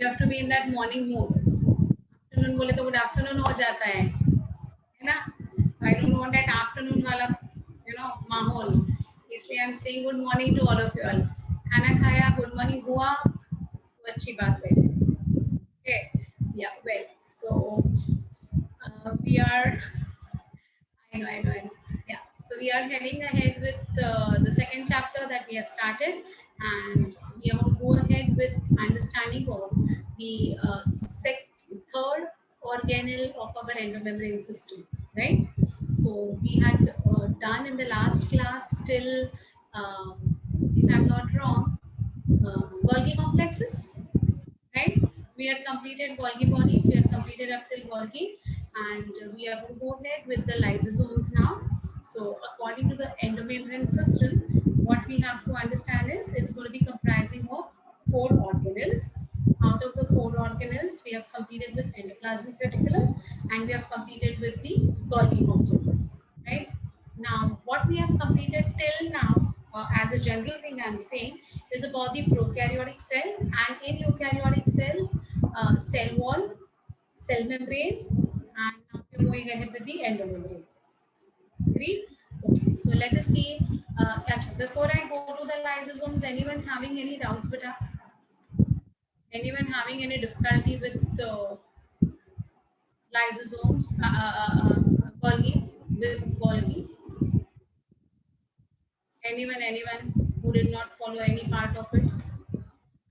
You have to be in that morning mood. Afternoon बोले तो good afternoon हो जाता है ना? I don't want that afternoon वाला माहौल. इसलिए I'm saying good morning to all of you all. खाना खाया, good morning हुआ, तो अच्छी बात है. Okay, yeah, well, so we are. I know. Yeah, so we are heading ahead with the second chapter that we had started, and we are going to go ahead with understanding of the third organelle of our endomembrane system, right? So we had done in the last class till, if I'm not wrong, Golgi complexes, right? We had completed Golgi bodies, we had completed up till Golgi, and we are going to go ahead with the lysosomes now. So, according to the endomembrane system, what we have to understand is it's going to be comprising of four organelles. Out of the four organelles, we have completed with endoplasmic reticulum and we have completed with the Golgi complexes, right? Now, what we have completed till now, as a general thing I'm saying, is about the prokaryotic cell, and in eukaryotic cell, cell wall, cell membrane, and now we're going ahead with the endomembrane. Agreed? Okay, so let us see. Before I go to the lysosomes, anyone having any doubts, beta? Anyone having any difficulty with lysosomes, Golgi, with Golgi? Anyone who did not follow any part of it?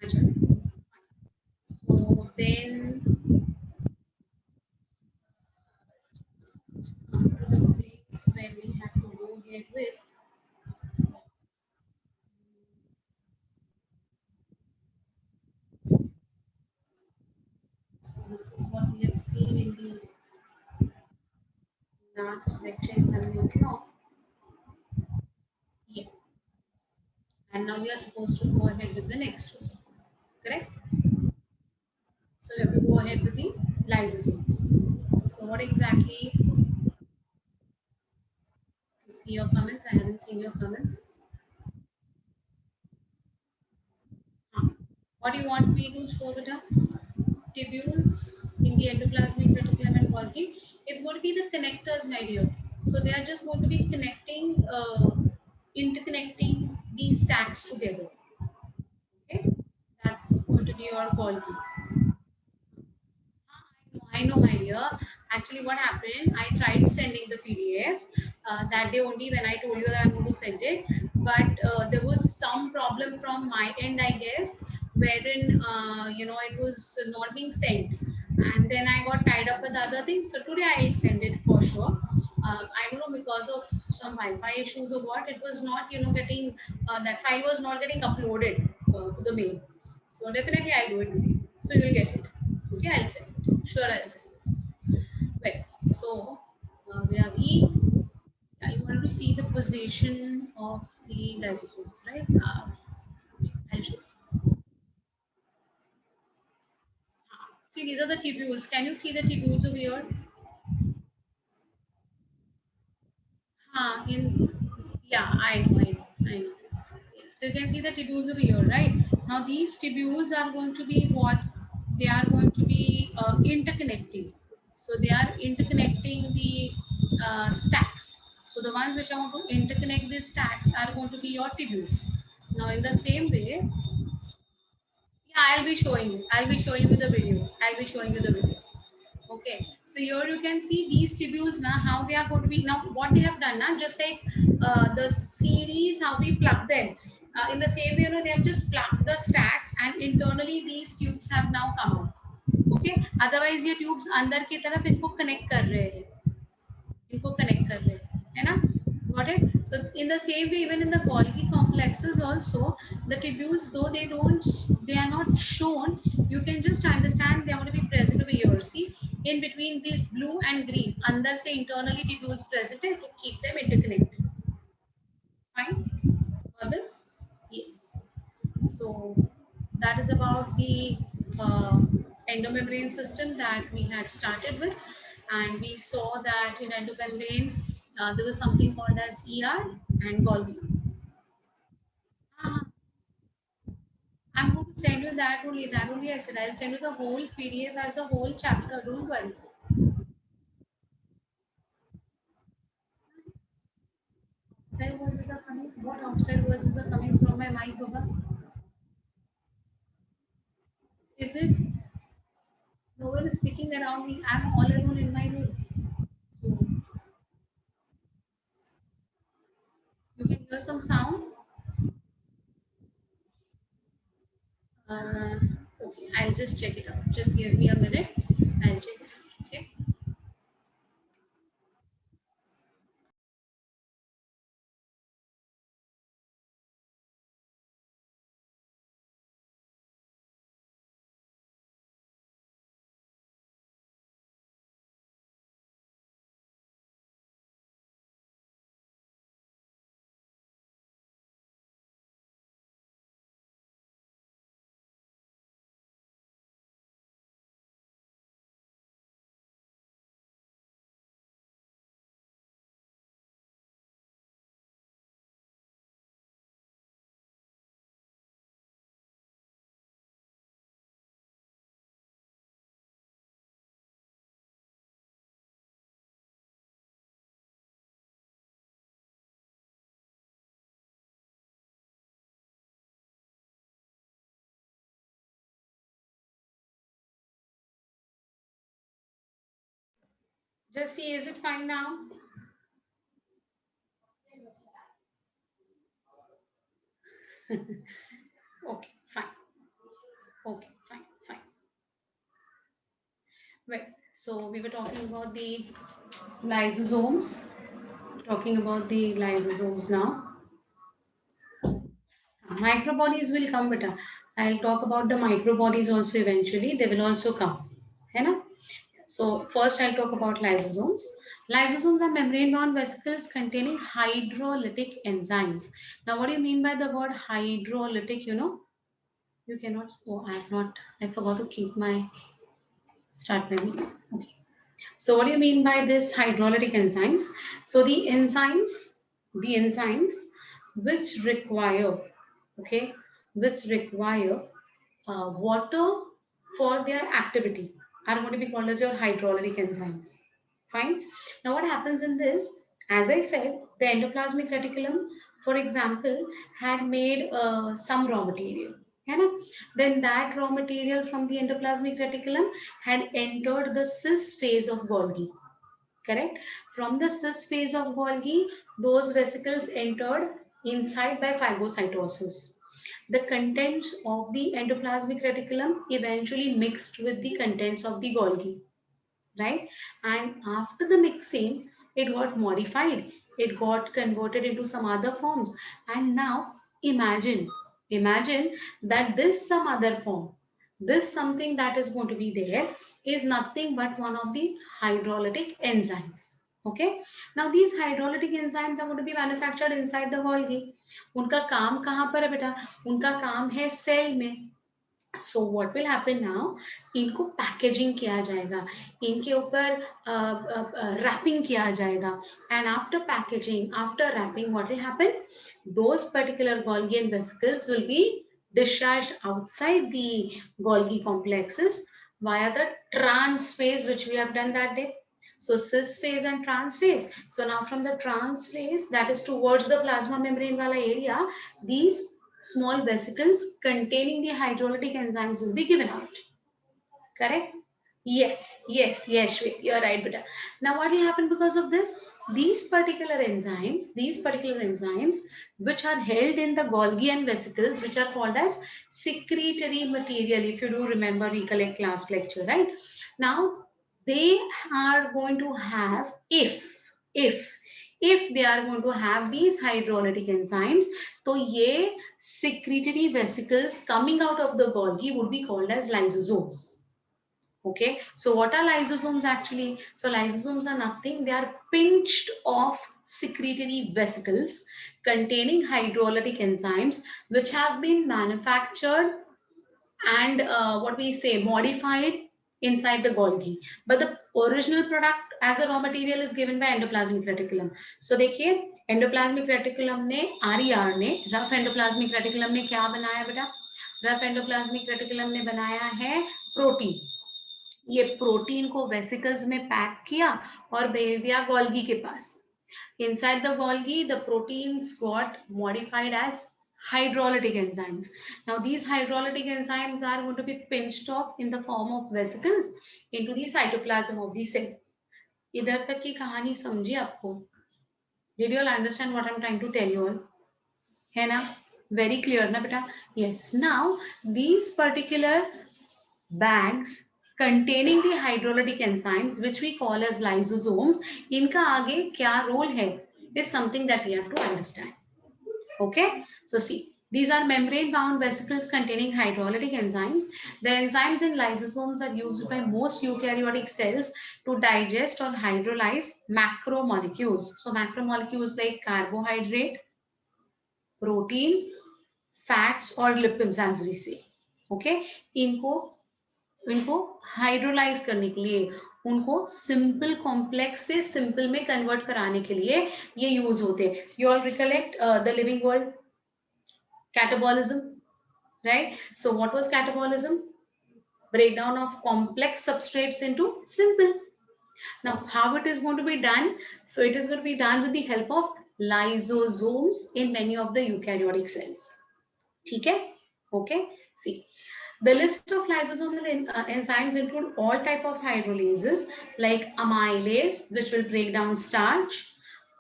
Achha. So then come to the place where we have to go ahead with. So this is what we had seen in the last lecture, if I'm not wrong. Yeah. And now we are supposed to go ahead with the next one. Correct? So we have to go ahead with the lysosomes. So what exactly? You see your comments? I haven't seen your comments. What do you want me to show it up? Tubules in the endoplasmic reticulum and Golgi. It's going to be the connectors, my dear. So they are just going to be connecting, interconnecting these stacks together. Okay, that's going to be your Golgi. I know, my dear. Actually, what happened? I tried sending the PDF that day only when I told you that I'm going to send it, but there was some problem from my end, I guess, wherein it was not being sent, and then I got tied up with other things. So today I send it for sure. I don't know, because of some Wi-Fi issues or what, it was not getting that file was not getting uploaded to the mail. So definitely I'll do it today. So you will get it. Okay, I'll send it. Sure, I'll send it. Well, so we have E. You want to see the position of the lysosomes, right? I'll show you. See, these are the tubules. Can you see the tubules over here? Yeah, I know. So you can see the tubules over here, right? Now these tubules are going to be what? They are going to be interconnecting. So they are interconnecting the stacks. So the ones which are going to interconnect these stacks are going to be your tubules. Now in the same way, yeah, I'll be showing you. I'll be showing you the video. I'll be showing you the video. Okay, so here you can see these tubules now, how they are going to be. Now what they have done now, just like the series, how we plug them. In the same way, they have just plugged the stacks and internally these tubes have now come out. Okay, otherwise ये tubes अंदर की तरफ इनको connect कर रहे हैं. इनको connect कर रहे हैं, है ना? Got it? So in the same way, even in the Golgi complexes also, the tubules, though they are not shown, you can just understand they are going to be present over here. See, in between this blue and green, अंदर से internally tubules present है to keep them interconnected. Fine? For this? Yes. So that is about the endomembrane system that we had started with, and we saw that in endomembrane there was something called as ER and Golgi. I'm going to send you that only. That only I said. I'll send you the whole PDF as the whole chapter. Don't worry. Outside voices are coming. What outside voices are coming from my mic, Baba? Is it? No one is speaking around me. I'm all alone in my room. So you can hear some sound. Uh, okay, I'll just check it out. Just give me a minute. I'll check it out. Okay. Just see, is it fine now? Okay, fine. Okay, fine, fine. Well, so we were talking about the lysosomes. Talking about the lysosomes now. Microbodies will come, but I'll talk about the microbodies also eventually. They will also come. है ना? So first I'll talk about lysosomes. Lysosomes are membrane-bound vesicles containing hydrolytic enzymes. Now, what do you mean by the word hydrolytic? You know, you cannot. Oh, I have not. I forgot to keep my start memory. Okay. So, what do you mean by this hydrolytic enzymes? So, the enzymes which require, okay, which require water for their activity are going to be called as your hydrolytic enzymes. Fine. Now, what happens in this? As I said, the endoplasmic reticulum, for example, had made some raw material. Then that raw material from the endoplasmic reticulum had entered the cis phase of Golgi. Correct? From the cis phase of Golgi, those vesicles entered inside by phagocytosis. The contents of the endoplasmic reticulum eventually mixed with the contents of the Golgi, right? And after the mixing, it got modified. It got converted into some other forms. And now imagine that this some other form, this something that is going to be there is nothing but one of the hydrolytic enzymes. Okay. Now these hydrolytic enzymes are going to be manufactured inside the Golgi. उनका काम कहाँ पर है बेटा? उनका काम है cell में. So what will happen now, इनको पैकेजिंग किया जाएगा, इनके ऊपर रैपिंग किया जाएगा, and after packaging, after wrapping, what will happen, those particular Golgi and vesicles will be discharged outside the Golgi complexes via the trans phase which we have done that day. So cis phase and trans phase. So now from the trans phase, that is towards the plasma membrane wala area, these small vesicles containing the hydrolytic enzymes will be given out. Correct? Yes, Shwet, you're right, beta. Now what will happen because of this? These particular enzymes, which are held in the Golgi and vesicles, which are called as secretory material, if you do remember, recollect last lecture, right? Now, they are going to have, if they are going to have these hydrolytic enzymes, so ye secretory vesicles coming out of the Golgi would be called as lysosomes. Okay, so what are lysosomes actually? So lysosomes are nothing, they are pinched off secretory vesicles containing hydrolytic enzymes which have been manufactured and what we say modified inside the Golgi, but the original product as a raw material is given by endoplasmic reticulum. So देखिए endoplasmic reticulum ने RER ने rough endoplasmic reticulum ने क्या बनाया बेटा? Rough endoplasmic reticulum ने बनाया है प्रोटीन। ये प्रोटीन को वेसिकल्स में पैक किया और भेज दिया गोल्गी के पास। Inside the Golgi, the proteins got modified as hydrolytic enzymes. Now, these hydrolytic enzymes are going to be pinched off in the form of vesicles into the cytoplasm of the cell. इधर तक की कहानी समझी आपको? Did you all understand what I'm trying to tell you all? है ना? Very clear ना बेटा? Yes. Now, these particular bags containing the hydrolytic enzymes which we call as lysosomes, इनका आगे क्या role है is something that we have to understand. Okay, so see, these are membrane bound vesicles containing hydrolytic enzymes. The enzymes in lysosomes are used by most eukaryotic cells to digest or hydrolyze macromolecules. So macromolecules like carbohydrate, protein, fats or lipids as we say. Okay, इनको hydrolyse करने के लिए, उनको simple complex से simple में convert कराने के लिए ये यूज होते हैं। You all recollect the living world catabolism, right? So what was catabolism? Breakdown of complex substrates into simple. Now, how it is going to be done? So it is going to be done with the help of lysosomes in many of the eukaryotic cells. ठीक है? Okay. See, the list of lysosomal enzymes include all type of hydrolases like amylase, which will break down starch,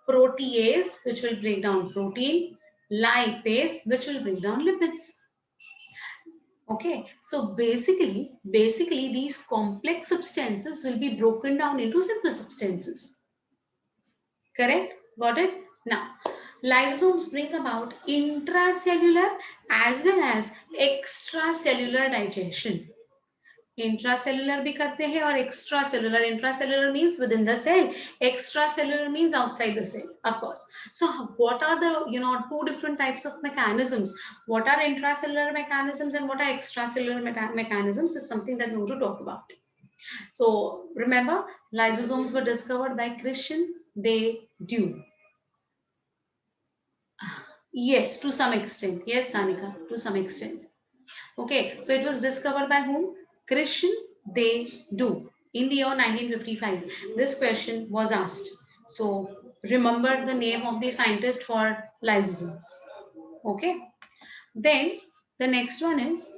protease, which will break down protein, lipase, which will break down lipids. Okay, so basically these complex substances will be broken down into simple substances. Correct? Got it? Now, lysosomes bring about intracellular as well as extracellular digestion. Intracellular भी करते हैं और extracellular. Intracellular means within the cell, extracellular means outside the cell, of course. So what are the two different types of mechanisms? What are intracellular mechanisms and what are extracellular mechanisms is something that we want to talk about. So remember, lysosomes were discovered by Christian de Dieu. Yes, to some extent. Yes, Sanika, to some extent. Okay, so it was discovered by whom? Christian de Dieu in the year 1955. This question was asked. So remember the name of the scientist for lysosomes. Okay. Then the next one is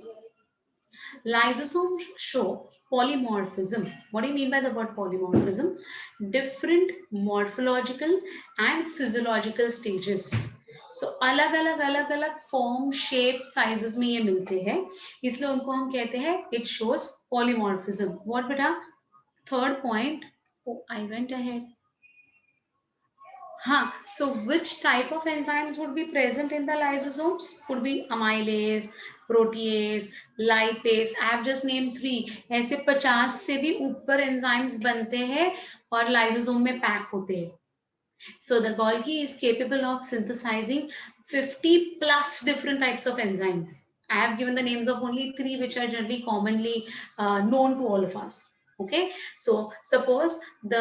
lysosomes show polymorphism. What do you mean by the word polymorphism? Different morphological and physiological stages. सो अलग अलग form, shape, sizes में ये मिलते हैं, इसलिए उनको हम कहते हैं इट शोज पॉलीमॉर्फिज्म. व्हाट बेटा? Third point. I went ahead. हाँ, so which type of enzymes would be present in the lysosomes? Would be amylase, protease, lipase. I have just named 3. ऐसे 50 से भी ऊपर enzymes बनते हैं और lysosome में पैक होते हैं. So the Golgi is capable of synthesizing 50 plus different types of enzymes. I have given the names of only 3 which are generally commonly known to all of us. Okay, so suppose you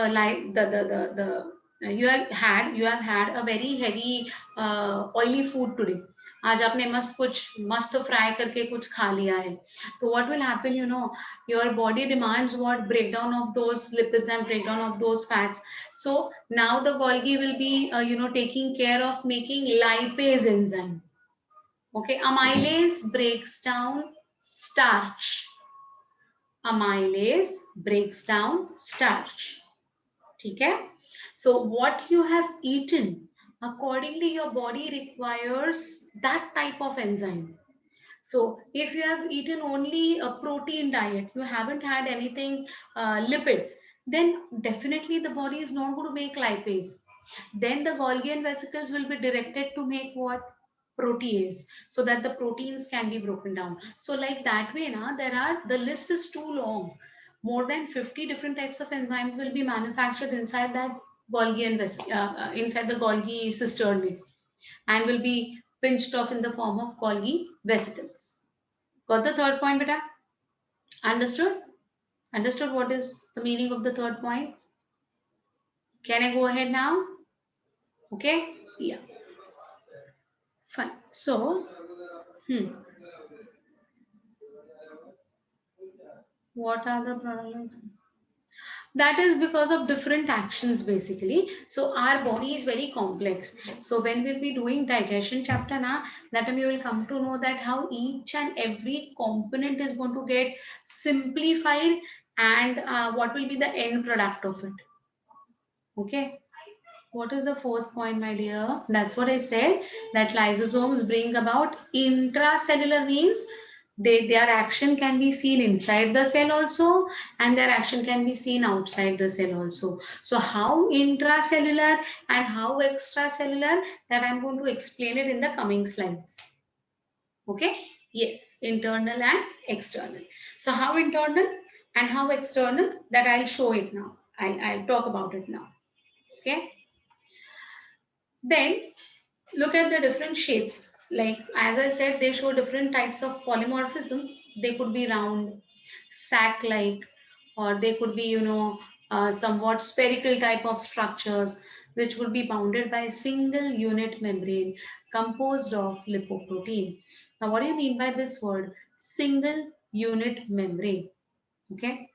have had a very heavy oily food today. आज आपने मस्त fry करके कुछ खा लिया है, तो what will happen, your body demands what? Breakdown of those lipids and breakdown of those fats. So now the Golgi will be taking care of making lipase enzyme. Okay, amylase breaks down starch. Amylase breaks down starch. ठीक है? So what you have eaten, accordingly your body requires that type of enzyme. So if you have eaten only a protein diet, you haven't had anything lipid, then definitely the body is not going to make lipase. Then the Golgi vesicles will be directed to make what? Protease, so that the proteins can be broken down. So like that way, the list is too long. More than 50 different types of enzymes will be manufactured inside that Golgi inside the Golgi cistern, and will be pinched off in the form of Golgi vesicles. Got the third point, beta? Understood? Understood what is the meaning of the third point? Can I go ahead now? Okay? Yeah. Fine. So, What are the products? That is because of different actions basically. So our body is very complex. So when we'll be doing digestion chapter now, that time you will come to know that how each and every component is going to get simplified, and what will be the end product of it. Okay. What is the fourth point, my dear? That's what I said, that lysosomes bring about intracellular means their action can be seen inside the cell also, and their action can be seen outside the cell also. So how intracellular and how extracellular, that I'm going to explain it in the coming slides. Okay? Yes, internal and external. So how internal and how external, that I'll show it now. I'll talk about it now. Okay? Then look at the different shapes. Like as I said, they show different types of polymorphism. They could be round, sac-like, or they could be, somewhat spherical type of structures, which would be bounded by a single unit membrane composed of lipoprotein. Now, what do you mean by this word? Single unit membrane. Okay.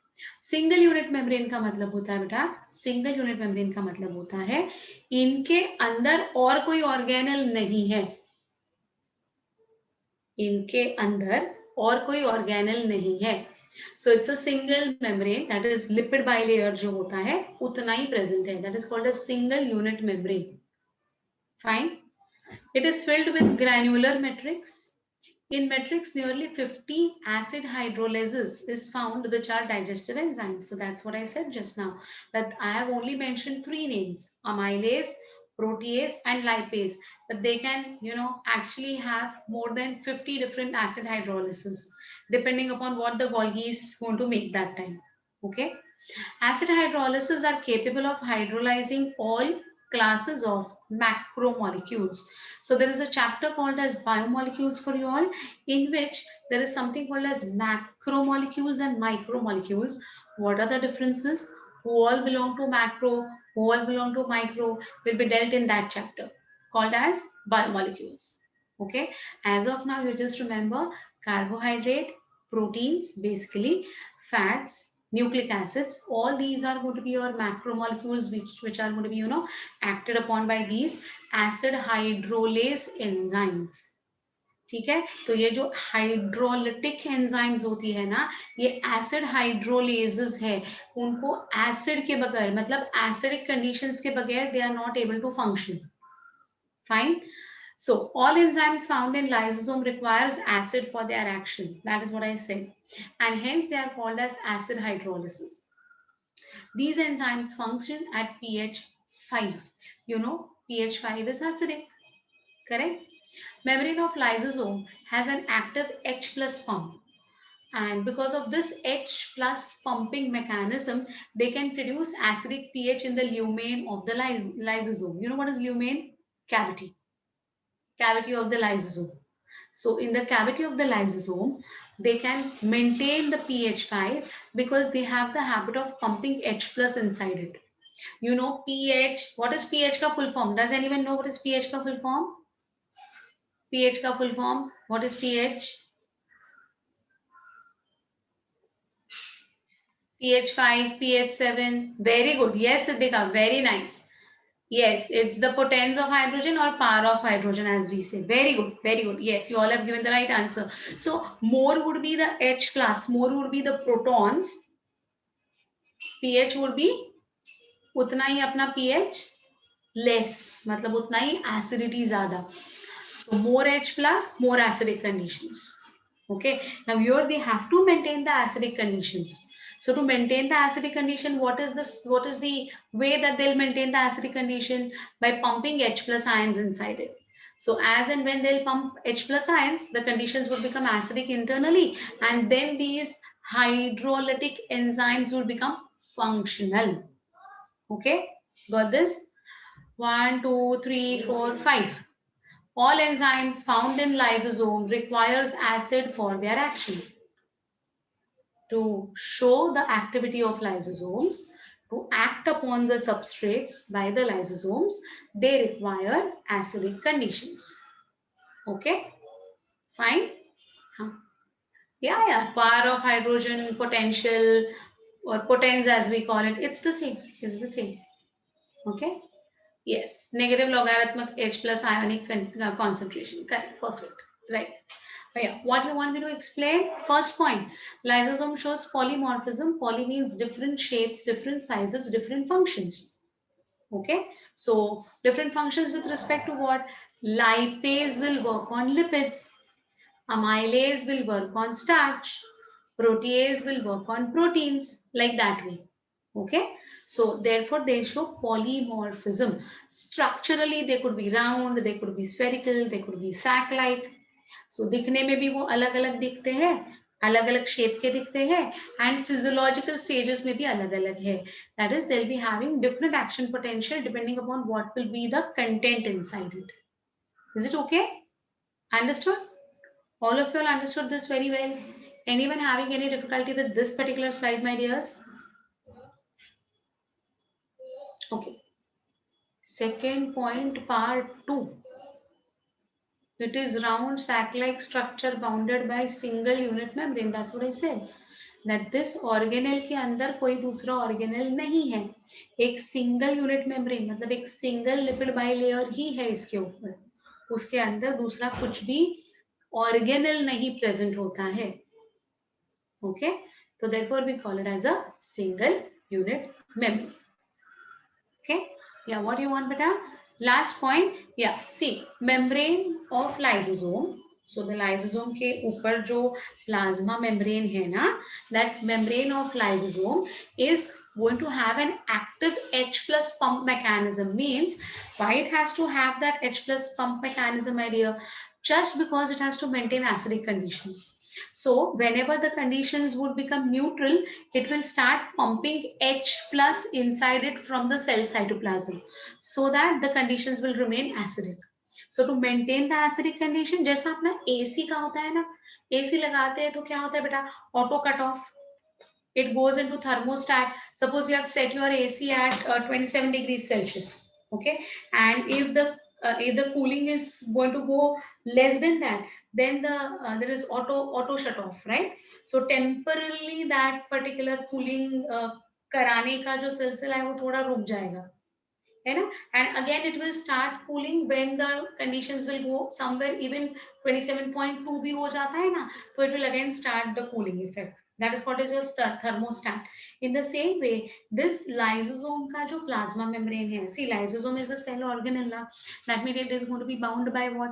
Single unit membrane का मतलब होता है बेटा, single unit membrane का मतलब होता है इनके अंदर और कोई ऑर्गेनल नहीं है, इनके अंदर और कोई ऑर्गेनल नहीं है. So it's a single membrane, that is lipid bilayer जो होता है उतना ही प्रेजेंट है, that is called a single unit membrane. Fine. It is filled with granular matrix. In matrix, nearly 50 acid hydrolases is found, which are digestive enzymes. So that's what I said just now, that I have only mentioned 3 names: amylase, protease, and lipase. But they can, actually have more than 50 different acid hydrolysis, depending upon what the Golgi is going to make that time. Okay. Acid hydrolysis are capable of hydrolyzing all classes of macromolecules. So there is a chapter called as biomolecules for you all, in which there is something called as macromolecules and micromolecules. What are the differences? Who all belong to macro, who all belong to micro, will be dealt in that chapter called as biomolecules. Okay. As of now, you just remember carbohydrate, proteins, basically fats, nucleic acids, all these are going to be your macromolecules, which are going to be, acted upon by these acid hydrolase enzymes. ठीक है. तो ये जो hydrolytic enzymes होती है ना, ये acid hydrolases है. उनको एसिड के बगैर, मतलब एसिडिक कंडीशंस के बगैर, they are not able to function. Fine. So all enzymes found in lysosome requires acid for their action. That is what I said. And hence they are called as acid hydrolysis. These enzymes function at pH 5. pH 5 is acidic. Correct? Membrane of lysosome has an active H plus pump. And because of this H plus pumping mechanism, they can produce acidic pH in the lumen of the lysosome. You know what is lumen? Cavity. Cavity of the lysosome. So in the cavity of the lysosome, they can maintain the pH 5 because they have the habit of pumping H plus inside it. pH, what is pH ka full form? Does anyone know what is pH ka full form? pH ka full form, what is pH? pH 5, pH 7, very good. Yes, Siddhika, very nice. Yes, it's the potence of hydrogen or power of hydrogen, as we say. Very good, very good. Yes, you all have given the right answer. So more would be the H plus, more would be the protons. pH would be उतना ही अपना pH less, मतलब उतना ही acidity ज़्यादा. So more H plus, more acidic conditions. Okay. Now here they have to maintain the acidic conditions. So to maintain the acidic condition, what is the way that they'll maintain the acidic condition? By pumping H plus ions inside it. So as and when they'll pump H plus ions, the conditions would become acidic internally, and then these hydrolytic enzymes will become functional. Okay, got this? 1, 2, 3, 4, 5. All enzymes found in lysosome requires acid for their action. To show the activity of lysosomes, to act upon the substrates by the lysosomes, they require acidic conditions. Okay, fine. Yeah, power of hydrogen, potential, or potens as we call it, it's the same. It's the same. Okay. Yes, negative logarithmic H plus ionic concentration. Correct, perfect. Right. Oh, yeah. What you want me to explain? First point, lysosome shows polymorphism. Poly means different shapes, different sizes, different functions. Okay. So different functions with respect to what? Lipase will work on lipids. Amylase will work on starch. Protease will work on proteins, like that way. Okay, so therefore they show polymorphism. Structurally they could be round, they could be spherical, they could be sac-like. So दिखने में भी वो अलग अलग दिखते हैं, अलग अलग शेप के दिखते हैं, and physiological stages में भी अलग अलग है. That is, they'll be having different action potential depending upon what will be the content inside it. Is it okay? Understood? All of you all understood this very well. Anyone having any difficulty with this particular slide, my dears? Okay. Second point, part 2. It is round sac-like structure bounded by single unit membrane. That's what I said. That this organelle के अंदर कोई दूसरा organelle नहीं है. एक single unit membrane मतलब एक single lipid bilayer ही है इसके ऊपर. उसके अंदर दूसरा कुछ भी organelle नहीं present होता है. Okay, so therefore we call it as a single unit membrane. Okay, yeah, what do you want, beta? Last point, yeah, see, membrane of lysosome. So the lysosome के ऊपर जो plasma membrane है ना, that membrane of lysosome is going to have an active H plus pump mechanism. Means why it has to have that H plus pump mechanism, idea? Just because it has to maintain acidic conditions. So whenever the conditions would become neutral, it will start pumping H plus inside it from the cell cytoplasm so that the conditions will remain acidic. So to maintain the acidic condition, जैसा अपना AC का होता है ना, AC लगाते हैं तो क्या होता है बेटा? Auto cut off. It goes into thermostat. Suppose you have set your AC at 27 degrees Celsius. Okay, and if the cooling is going to go less than that, then there is auto shut off, right? So temporarily that particular cooling कराने का जो सिलसिला है वो थोड़ा रुक जाएगा, है ना? And again it will start cooling when the conditions will go somewhere even 27.2 भी हो जाता है ना, तो it will again start the cooling effect. That is what is your thermostat. In the same way, this lysosome का जो plasma membrane है, see, lysosome is a cell organelle. That means it is going to be bound by what?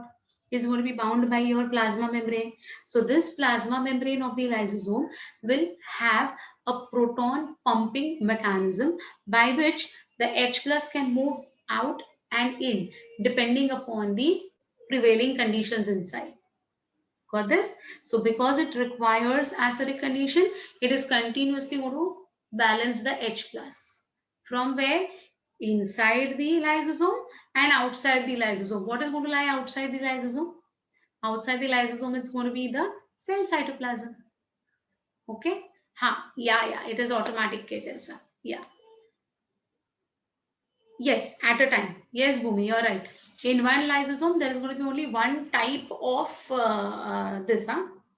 Is going to be bound by your plasma membrane. So this plasma membrane of the lysosome will have a proton pumping mechanism by which the H plus can move out and in depending upon the prevailing conditions inside. Got this? So because it requires acidic condition, it is continuously going to balance the H plus. From where? Inside the lysosome and outside the lysosome. What is going to lie outside the lysosome? Outside the lysosome, it's going to be the cell cytoplasm. Okay? Yeah, it is automatic के जैसा. Yeah. Yes, at a time. Yes, Bhumi, you're right. In one lysosome, there is going to be only one type of this,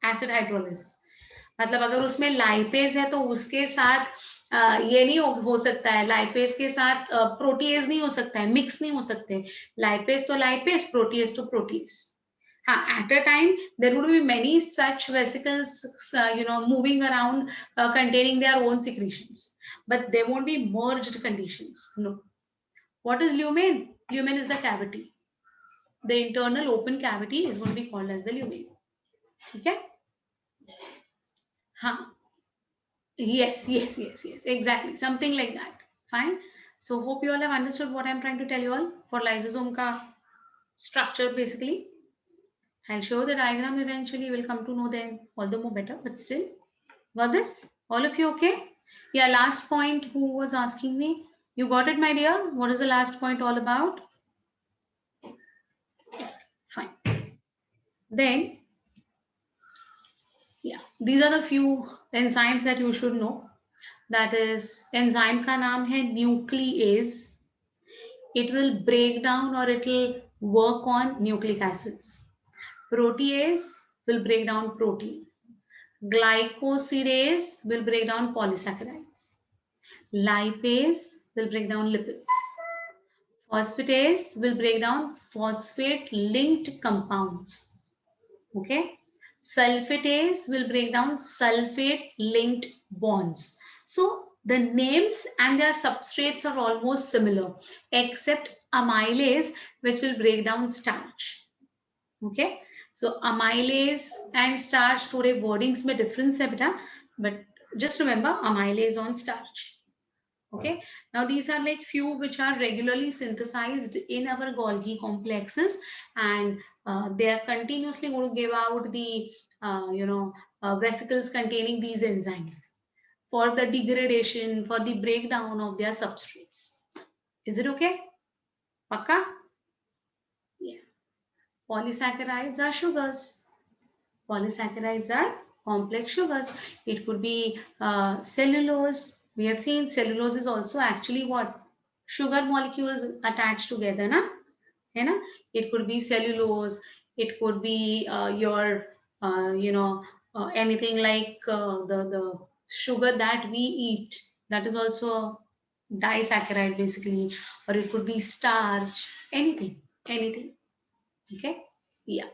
acid hydrolysis. मतलब अगर उसमें lipase है तो उसके साथ ये नहीं हो सकता है, लाइपेज के साथ प्रोटीएज नहीं हो सकता है, मिक्स नहीं हो सकते. लाइपेज तो लाइपेज, प्रोटीएज तो प्रोटीज. हाँ, at a time there would be many such vesicles moving around containing their own secretions, but they won't be merged conditions. No. What is lumen? Lumen is the cavity. The internal open cavity is going to be called as the lumen. Okay? Huh. Yes. Exactly. Something like that. Fine. So hope you all have understood what I'm trying to tell you all for lysosome ka structure basically. I'll show the diagram eventually. You will come to know them all the more better. But still, got this? All of you okay? Yeah, last point. Who was asking me? You got it, my dear? What is the last point all about? Fine. Then, yeah, these are the few enzymes that you should know. That is, enzyme का नाम है nuclease. It will break down or it will work on nucleic acids. Protease will break down protein. Glycosidase will break down polysaccharides. Lipase will break down lipids. Phosphatase will break down phosphate-linked compounds. Okay. Sulfatase will break down sulfate-linked bonds. So the names and their substrates are almost similar, except amylase, which will break down starch. Okay. So amylase and starch, थोड़े wordings में difference है बेटा, but just remember amylase on starch. Okay, now these are like few which are regularly synthesized in our Golgi complexes, and they are continuously going to give out the vesicles containing these enzymes for the degradation, for the breakdown of their substrates. Is it okay? Pakka? Yeah. Polysaccharides are sugars. Polysaccharides are complex sugars. It could be cellulose. We have seen cellulose is also actually what? Sugar molecules attached together, na? Hai na? It could be cellulose. It could be anything like the sugar that we eat. That is also a disaccharide basically, or it could be starch. Anything. Okay. Yeah.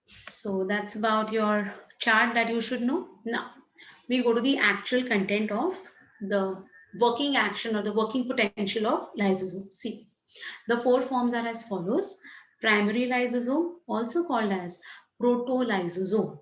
So that's about your chart that you should know. Now, we go to the actual content of the working action or the working potential of lysosome. See, the four forms are as follows. Primary lysosome, also called as protolysosome.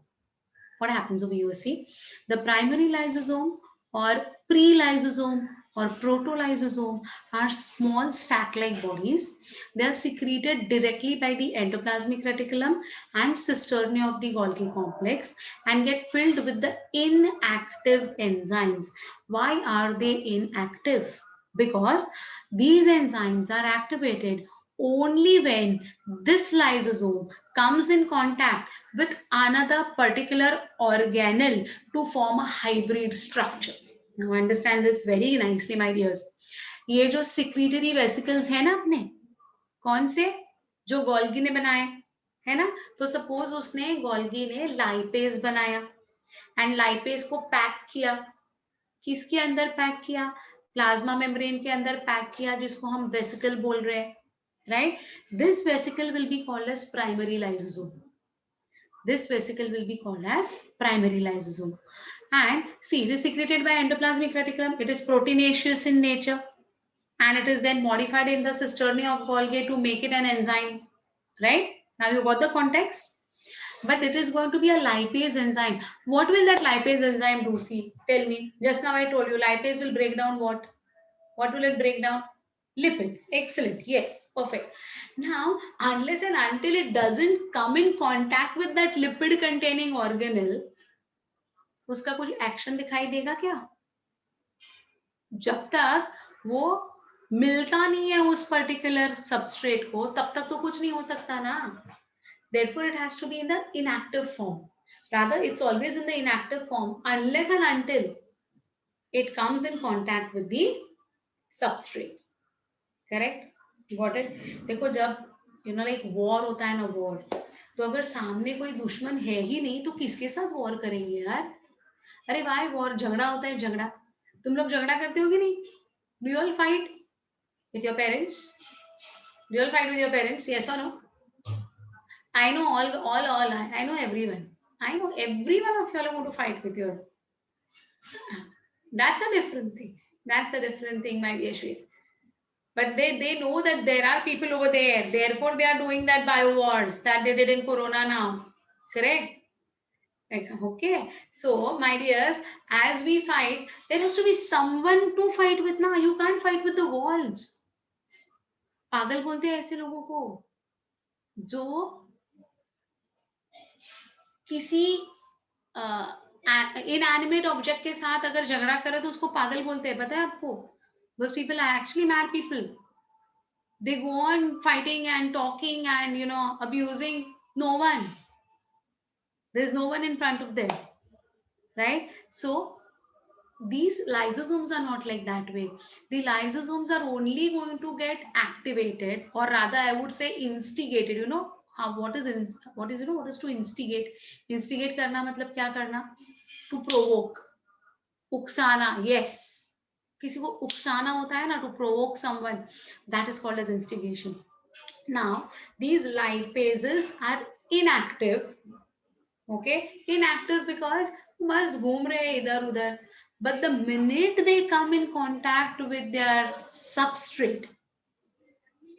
What happens over here? See, the primary lysosome or pre-lysosome or protolysosome are small sac-like bodies. They are secreted directly by the endoplasmic reticulum and cisternae of the Golgi complex and get filled with the inactive enzymes. Why are they inactive? Because these enzymes are activated only when this lysosome comes in contact with another particular organelle to form a hybrid structure. Now understand this very nicely, my dears. ये जो secretory vesicles है ना अपने, कौन से? जो Golgi ने बनाए, है ना? तो suppose उसने गोल्गी ने लाइपेज बनाया एंड लाइपेज को पैक किया. किसके अंदर पैक किया? प्लाज्मा मेम्ब्रेन के अंदर पैक किया, जिसको हम वेसिकल बोल रहे हैं, right? This vesicle will be called as primary lysosome. This vesicle will be called as primary lysosome. And see, it is secreted by endoplasmic reticulum. It is proteinaceous in nature, and it is then modified in the cisternae of Golgi to make it an enzyme, right? Now you got the context. But it is going to be a lipase enzyme. What will that lipase enzyme do? See, tell me. Just now I told you lipase will break down what? What will it break down? Lipids. Excellent. Yes, perfect. Now, unless and until it doesn't come in contact with that lipid containing organelle, उसका कुछ action दिखाई देगा क्या? जब तक वो मिलता नहीं है उस पर्टिकुलर सबस्ट्रेट को, तब तक तो कुछ नहीं हो सकता ना. Therefore, it has to be in the inactive form. Rather, it's always in the inactive form unless and until it comes in contact with the substrate. Correct? Got it? देखो जब like war होता है ना, war, तो अगर सामने कोई दुश्मन है ही नहीं तो किसके साथ वॉर करेंगे यार? अरे भाई वॉर झगड़ा होता है, झगड़ा. तुम लोग झगड़ा करते हो कि नहीं? Do you all fight with your parents? Do you all fight with your parents? Yes or no? I know all. I know everyone. I know every one of you all are going to fight with your. That's a different thing. That's a different thing, my dear Shweta. But they know that there are people over there. Therefore, they are doing that bio wars that they did in Corona now. Correct? Okay. So, my dears, as we fight, there has to be someone to fight with now. You can't fight with the walls. पागल बोलते हैं ऐसे लोगों को जो किसी inanimate object के साथ अगर झगड़ा करे तो उसको पागल बोलते हैं. पता है आपको? Those people are actually mad people. They go on fighting and talking and abusing no one. There's no one in front of them, right? So these lysosomes are not like that way. The lysosomes are only going to get activated, or rather I would say instigated, हाँ, what is to instigate? Instigate करना मतलब क्या करना? To provoke, उकसाना. Yes, किसी को उकसाना होता है ना, to provoke someone, that is called as instigation. Now these lipases are inactive. Okay, inactive because मस्त घूम रहे हैं इधर उधर, but the minute they come in contact with their substrate,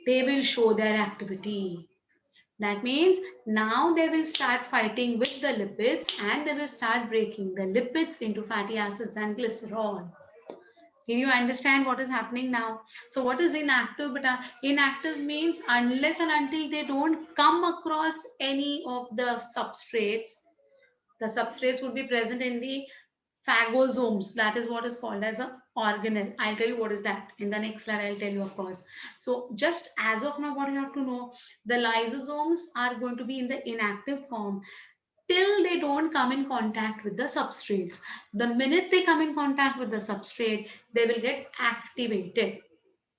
they will show their activity. That means now they will start fighting with the lipids and they will start breaking the lipids into fatty acids and glycerol. Did you understand what is happening now? So what is inactive? But inactive means unless and until they don't come across any of the substrates would be present in the phagosomes. That is what is called as a organelle. I'll tell you what is that in the next slide. I'll tell you, of course. So just as of now, what you have to know, the lysosomes are going to be in the inactive form till they don't come in contact with the substrates. The minute they come in contact with the substrate, they will get activated.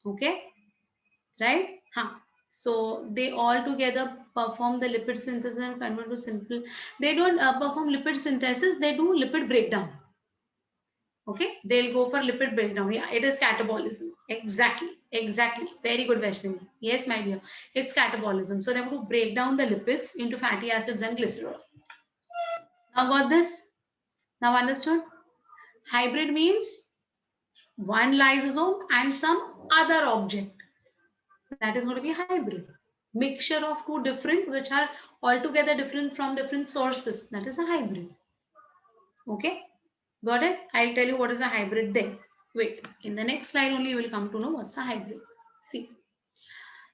Okay, right? Huh. So they all together perform the lipid synthesis and convert to simple. They don't perform lipid synthesis, they do lipid breakdown. Okay, they'll go for lipid breakdown. Yeah, it is catabolism. Exactly, exactly. Very good, Vaishnavi. Yes, my dear. It's catabolism. So they're going to break down the lipids into fatty acids and glycerol. Now got this? Now understood? Hybrid means one lysosome and some other object. That is going to be hybrid. Mixture of two different, which are altogether different from different sources. That is a hybrid. Okay, got it? I'll tell you what is a hybrid then. Wait, in the next slide only you will come to know what's a hybrid. See.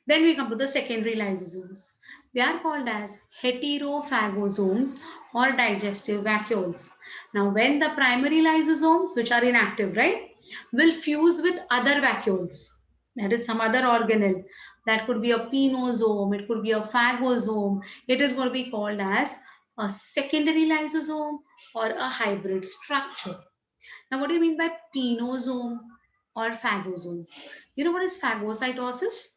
Then we come to the secondary lysosomes. They are called as heterophagosomes or digestive vacuoles. Now, when the primary lysosomes, which are inactive, right, will fuse with other vacuoles, that is some other organelle, that could be a pinosome, it could be a phagosome, it is going to be called as a secondary lysosome or a hybrid structure. Now, what do you mean by pinosome or phagosome? You know what is phagocytosis?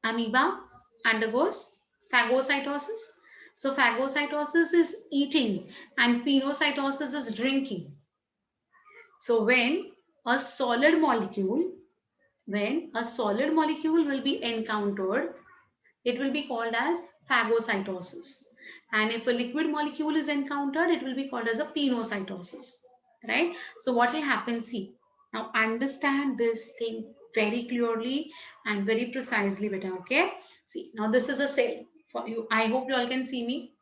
Amoeba undergoes phagocytosis. So phagocytosis is eating and pinocytosis is drinking. So when a solid molecule will be encountered, it will be called as phagocytosis. And if a liquid molecule is encountered, it will be called as a pinocytosis. Right? So what will happen? See, now understand this thing very clearly and very precisely better. Okay? See, now this is a cell for you. I hope you all can see me.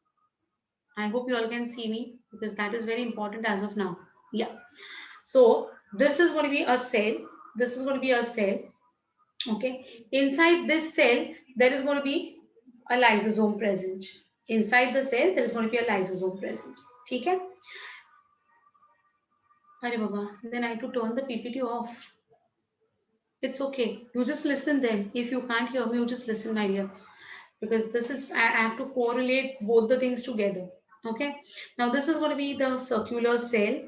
I hope you all can see me because that is very important as of now. Yeah. So this is going to be a cell. This is going to be a cell. Okay. Inside this cell, there is going to be a lysosome present. Inside the cell, there is going to be a lysosome present. Okay? Arey Baba, then I have to turn the PPT off. It's okay. You just listen then. If you can't hear me, you just listen, my dear. Because this is, I have to correlate both the things together. Okay. Now this is going to be the circular cell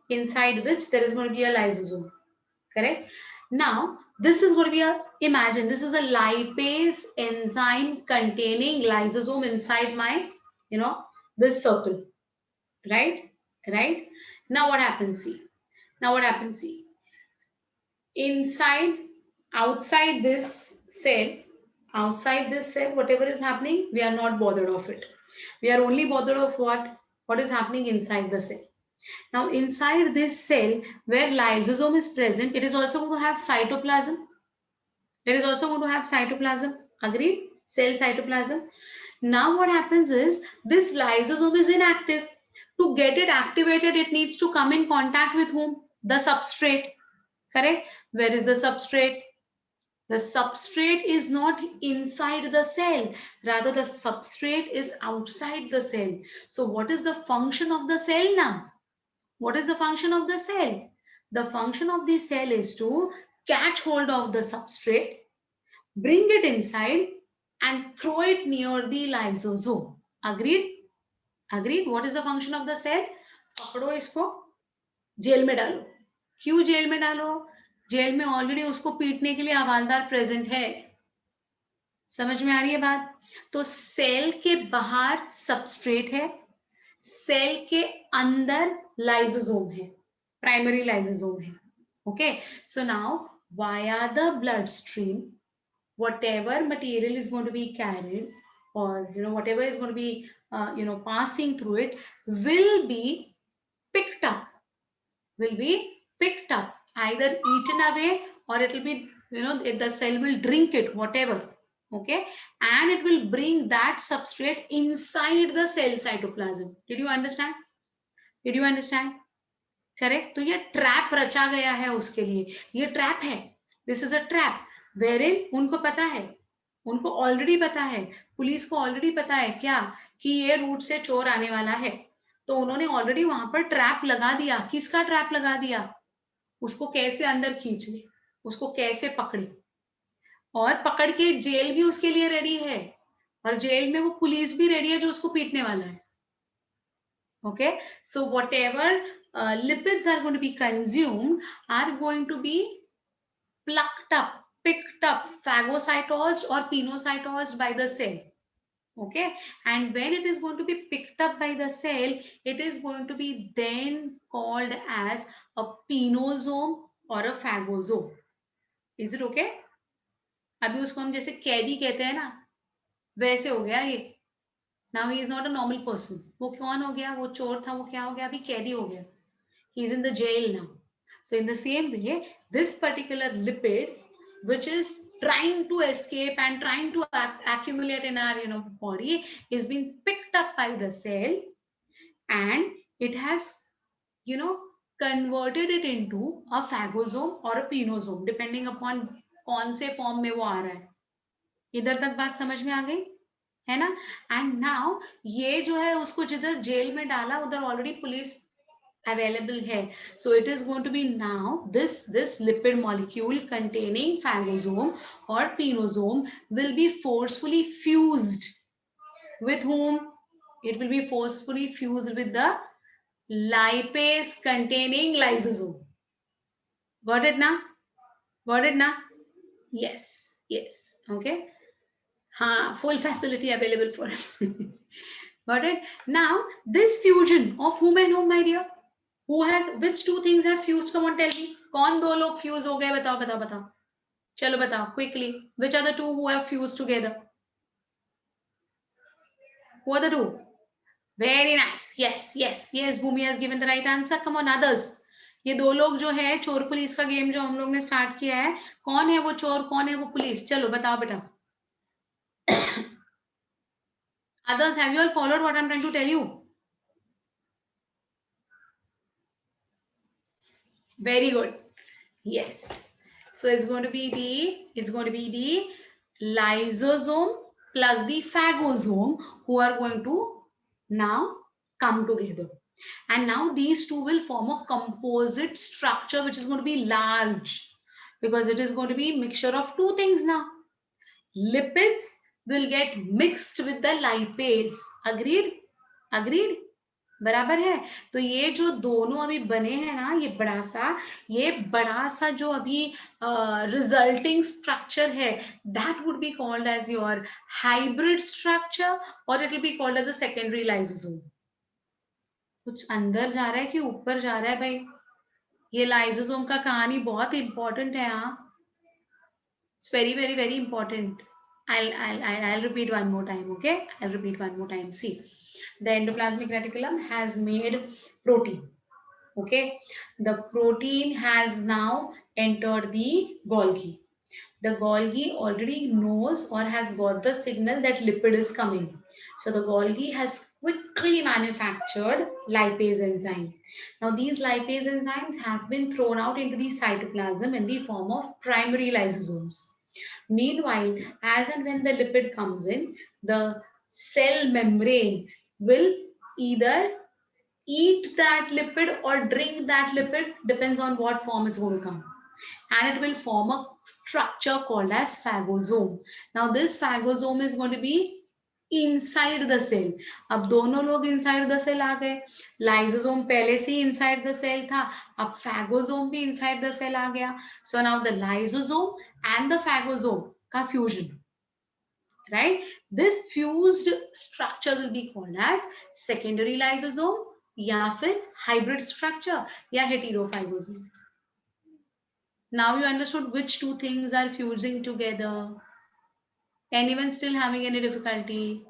inside which there is going to be a lysosome. Correct. Now this is going to be imagine this is a lipase enzyme containing lysosome inside my, this circle. Right. Right. Now what happens? See. Now what happens? See. Outside this cell, whatever is happening, we are not bothered of it. We are only bothered of what is happening inside the cell. Now inside this cell where lysosome is present, it is also going to have cytoplasm. Agreed? Cell cytoplasm. Now what happens is this lysosome is inactive. To get it activated, it needs to come in contact with whom? The substrate. Correct? Where is the substrate? The substrate is not inside the cell. Rather, the substrate is outside the cell. So what is the function of the cell now? What is the function of the cell? The function of the cell is to catch hold of the substrate, bring it inside and throw it near the lysosome. Agreed? Agreed? What is the function of the cell? पकड़ो इसको, jail में डालो. क्यों jail में डालो? Jail में already उसको पीटने के लिए हवालदार प्रेजेंट है. समझ में आ रही है बात? तो सेल के बाहर सबस्ट्रेट है, सेल के अंदर लाइसोसोम है, प्राइमरी लाइसोसोम है. Okay, so now via the blood stream whatever material is going to be carried, or whatever is going to be passing through it will be picked up, either eaten away, or it will be, the cell will drink it, whatever. Okay, and it will bring that substrate inside the cell cytoplasm. Did you understand? Correct. तो ये trap रचा गया है उसके लिए, ये trap है. This is a trap wherein उनको पता है, उनको ऑलरेडी पता है, पुलिस को ऑलरेडी पता है क्या, कि ये रूट से चोर आने वाला है. तो उन्होंने ऑलरेडी वहां पर ट्रैप लगा दिया. किसका ट्रैप लगा दिया? उसको कैसे अंदर खींच ले, उसको कैसे पकड़े, और पकड़ के जेल भी उसके लिए रेडी है, और जेल में वो पुलिस भी रेडी है जो उसको पीटने वाला है. Okay, so whatever lipids are going to be consumed are going to be plucked up, picked up, phagocytosed or pinocytosed by the cell. Okay, and when it is going to be picked up by the cell, it is going to be then called as a pinosome or a phagosome. Is it okay? अभी उसको हम जैसे कैदी कहते हैं ना, वैसे हो गया ये. Now he is not a normal person. वो कौन हो गया? वो चोर था, वो क्या हो गया? अभी कैदी हो गया. He is in the jail now. So in the same way, this particular lipid, which is trying to escape and trying to accumulate in our body, is being picked up by the cell, and it has converted it into a phagosome or a pinosome, depending upon कौन से form में वो आ रहा है. इधर तक बात समझ में आ गई है ना? एंड नाउ ये जो है उसको जिधर जेल में डाला उधर already police available hai. So it is going to be now this lipid molecule containing phagosome or pinosome will be forcefully fused with whom? It will be forcefully fused with the lipase containing lysosome. Got it na? Got it na? Yes, yes. Okay, full facility available for it. Got it? Now this fusion of whom and whom, my dear? Who has, which two things have fused? Come on, tell me. कौन दो लोग fuse हो गए? बताओ बताओ बताओ. चलो बताओ quickly. Which are the two who have fused together? Who are the two? Very nice. Yes, yes, yes. Bhumi has given the right answer. Come on, others. ये दो लोग जो है चोर पुलिस का गेम जो हम लोग ने स्टार्ट किया है, कौन है वो चोर, कौन है वो पुलिस? चलो बताओ बेटा. Others, have you all followed what I'm trying to tell you? Very good. Yes. So it's going to be the lysosome plus the phagosome who are going to now come together. And now these two will form a composite structure which is going to be large, because it is going to be a mixture of two things now. Lipids will get mixed with the lipase. Agreed? Agreed? बराबर है. तो ये जो दोनों अभी बने हैं ना, ये बड़ा सा जो अभी रिजल्टिंग स्ट्रक्चर है, that would be called as your hybrid structure, और it will be called as a secondary lysosome. कुछ अंदर जा रहा है कि ऊपर जा रहा है भाई? ये लाइसोसोम का कहानी बहुत इंपॉर्टेंट है. It's very very very important. I'll repeat one more time. Okay, I'll repeat one more time. See, the endoplasmic reticulum has made protein. Okay, the protein has now entered the Golgi. The Golgi already knows or has got the signal that lipid is coming. So the Golgi has quickly manufactured lipase enzyme. Now these lipase enzymes have been thrown out into the cytoplasm in the form of primary lysosomes. Meanwhile, as and when the lipid comes in, the cell membrane will either eat that lipid or drink that lipid, depends on what form it's going to come. And it will form a structure called as phagosome. Now this phagosome is going to be inside the cell. अब दोनों लोग inside the cell आ गए. Lysosome पहले से ही inside the cell था, अब phagosome भी inside the cell आ गया. So now the lysosome and the phagosome का fusion. right? This fused structure will be called as secondary lysosome या फिर hybrid structure या heterophagosome. Now you understood which two things are fusing together. Anyone still having any difficulty?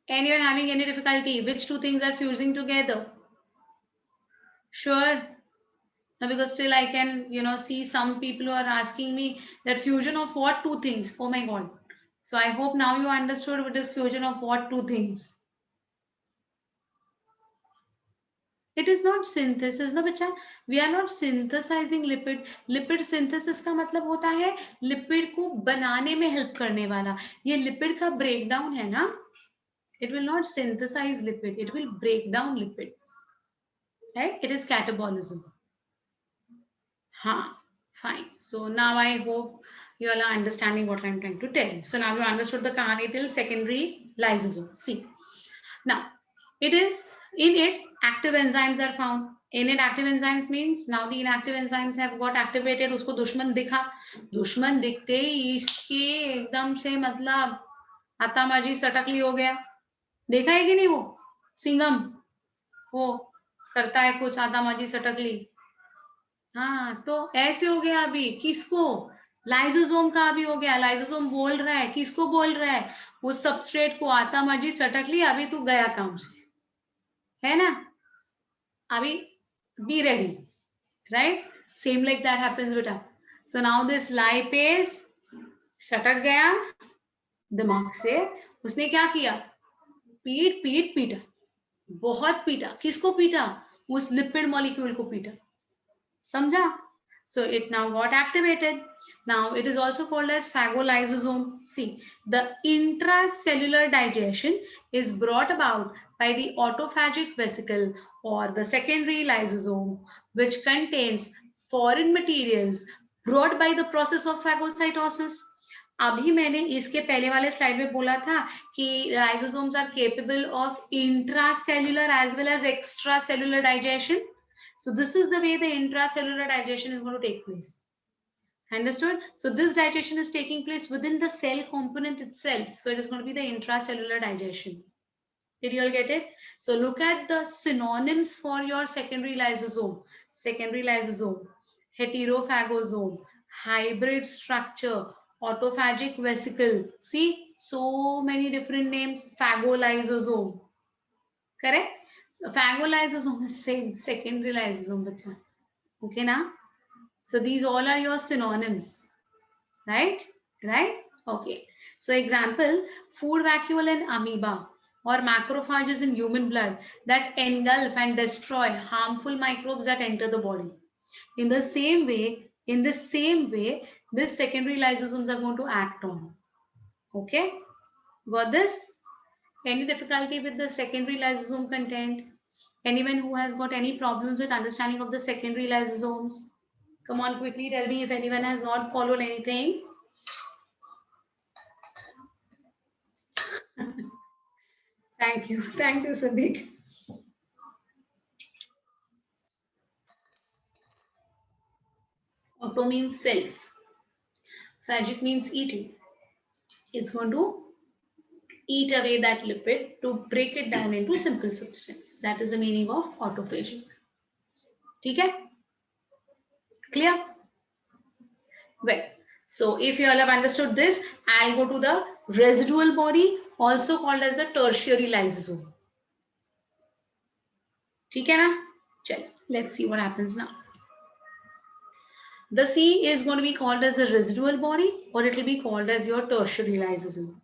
Anyone having any difficulty? Which two things are fusing together? Sure. No, because still I can, see some people who are asking me that fusion of what two things? Oh my God. So I hope now you understood what is fusion of what two things. It is not synthesis, ना बच्चा. We are not synthesizing lipid. Lipid synthesis का मतलब होता है lipid को बनाने में help करने वाला. ये लिपिड का ब्रेकडाउन है ना. It will not synthesize lipid. It will break down lipid. Right? It is catabolism. Fine. So now I hope you all are understanding what I'm trying to tell you. So now you understood the kahani till secondary lysosome. See. Now, it is in it active enzymes are found. In it active enzymes means now the inactive enzymes have got activated. उसको दुश्मन दिखा. दुश्मन दिखते ही इसके एकदम से मतलब आतामाजी सटकली हो गया. देखा है कि नहीं वो सिंघम वो करता है कुछ आतामाजी सटकली. हाँ, तो ऐसे हो गया अभी. किसको? लाइजोसोम का अभी हो गया. लाइजोसोम बोल रहा है. किसको बोल रहा है? वो सबस्ट्रेट को आतामाजी सटकली अभी तू गया काम से, है ना. अभी be ready, right. Same like that happens बेटा. सो नाउ दिस लाइपेज सटक गया दिमाग से. उसने क्या किया? पीटा. बहुत पीटा. किसको पीटा? उस लिपिड मॉलिक्यूल को पीटा. समझा? So it now got activated. Now it is also called as phagolysosome. See, the intracellular digestion is brought about by the autophagic vesicle or the secondary lysosome, which contains foreign materials brought by the process of phagocytosis. अभी मैंने इसके पहले वाले slide में बोला था कि lysosomes are capable of intracellular as well as extracellular digestion. So this is the way the intracellular digestion is going to take place. Understood? So this digestion is taking place within the cell component itself. So it is going to be the intracellular digestion. Did you all get it? So look at the synonyms for your secondary lysosome. Secondary lysosome, heterophagosome, hybrid structure, autophagic vesicle. See, so many different names. Phagolysosome. Correct? So phagolysosome is same, secondary lysosome, bacha. Okay na? So these all are your synonyms, right? Right? Okay. So example, food vacuole and amoeba or macrophages in human blood that engulf and destroy harmful microbes that enter the body. In the same way, this secondary lysosomes are going to act on. Okay? Got this? Any difficulty with the secondary lysosome content? Anyone who has got any problems with understanding of the secondary lysosomes? Come on, quickly tell me if anyone has not followed anything. Thank you, Sadiq. Auto means self. Phagic means eating. It's going to eat away that lipid to break it down into simple substance. That is the meaning of autophagic. Okay? Clear? Well, so if you all have understood this, I'll go to the residual body, also called as the tertiary lysosome. Okay na? Chalo, let's see what happens now. The C is going to be called as the residual body or it will be called as your tertiary lysosome.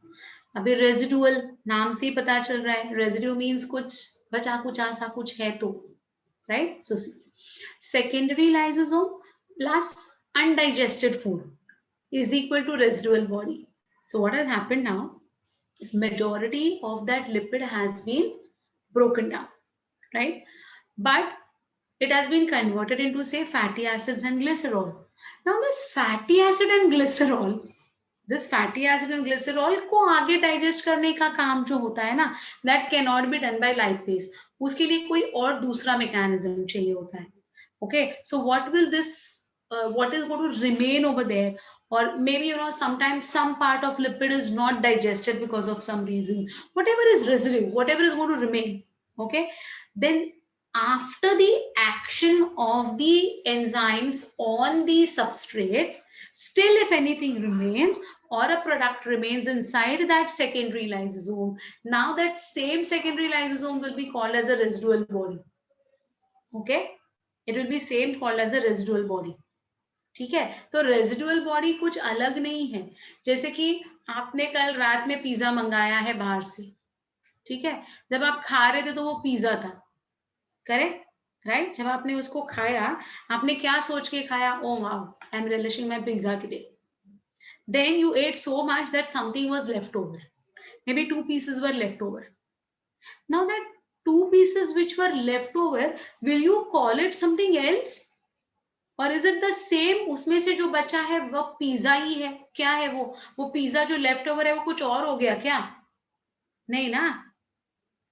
अभी residual नाम से ही पता चल रहा है. Residue means कुछ बचा कुचा सा कुछ है तो, right. So secondary lysosome plus undigested food is equal to residual body. So what has happened now? Majority of that lipid has been broken down, right? But it has been converted into, say, fatty acids and glycerol. Now this fatty acid and glycerol, को आगे digest करने का काम जो होता है ना, that cannot be done by lipase. उसके लिए कोई और दूसरा मैकेनिज्म चाहिए होता है. Okay, so what is going to remain over there? or maybe sometimes some part of lipid is not digested because of some reason. Whatever is residue, whatever is going to remain, okay, then after the action of the enzymes on the substrate, still if anything remains or a product remains inside that secondary lysosome, now that same secondary lysosome will be called as a residual body. Okay, it will be same called as the residual body. ठीक है, तो residual body कुछ अलग नहीं है. जैसे कि आपने कल रात में पिज्जा मंगाया है बाहर से, ठीक है, जब आप खा रहे थे तो वो पिज्जा था, करेक्ट, राइट? जब आपने उसको खाया, आपने क्या सोच के खाया? Oh wow, I am relishing my pizza today. Then you ate so much that something was left over, maybe 2 pieces were left over. Now that 2 pieces which were left over, will you call it something else? और is it the same? उसमें से जो बचा है वो pizza ही है. क्या है वो पिज्जा जो लेफ्ट ओवर है वो कुछ और हो गया क्या? नहीं ना,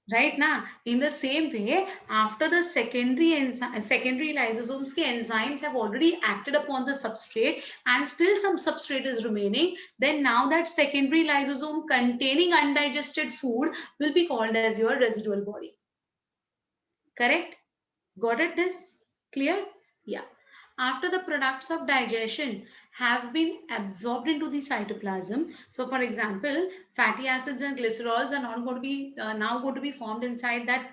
राइट ना? In the same way, after the secondary lysosomes के enzymes have already acted upon the substrate and still some substrate is remaining, then now that secondary lysosome containing undigested food will be called as your residual body. Correct? Got it? This clear? Yeah. After the products of digestion have been absorbed into the cytoplasm, so for example, fatty acids and glycerols are not going to be now going to be formed inside that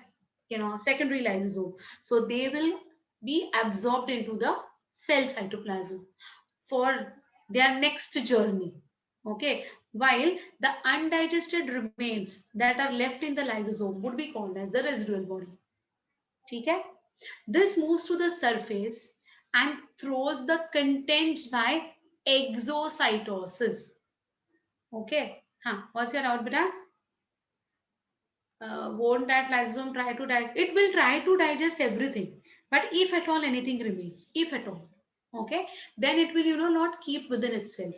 secondary lysosome, so they will be absorbed into the cell cytoplasm for their next journey. Okay, while the undigested remains that are left in the lysosome would be called as the residual body. ठीक है? This moves to the surface and throws the contents by exocytosis. Okay. What's your doubt, beta? Won't that lysosome try to digest? It will try to digest everything, but if at all anything remains, if at all, okay, then it will not keep within itself.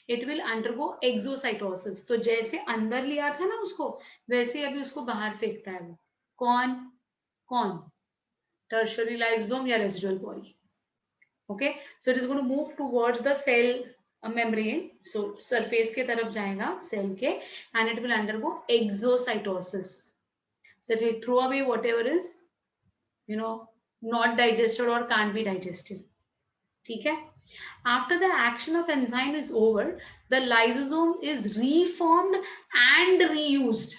It will undergo exocytosis. तो जैसे अंदर लिया था ना उसको, वैसे अभी उसको बाहर फेंकता है वो. कौन? Tertiary lysosome या residual body. Okay, so it is going to move towards the cell membrane, so surface के तरफ जाएगा cell के, and it will undergo exocytosis. So it will throw away whatever is not digested or can't be digested. ठीक है? After the action of enzyme is over, the lysosome is reformed and reused.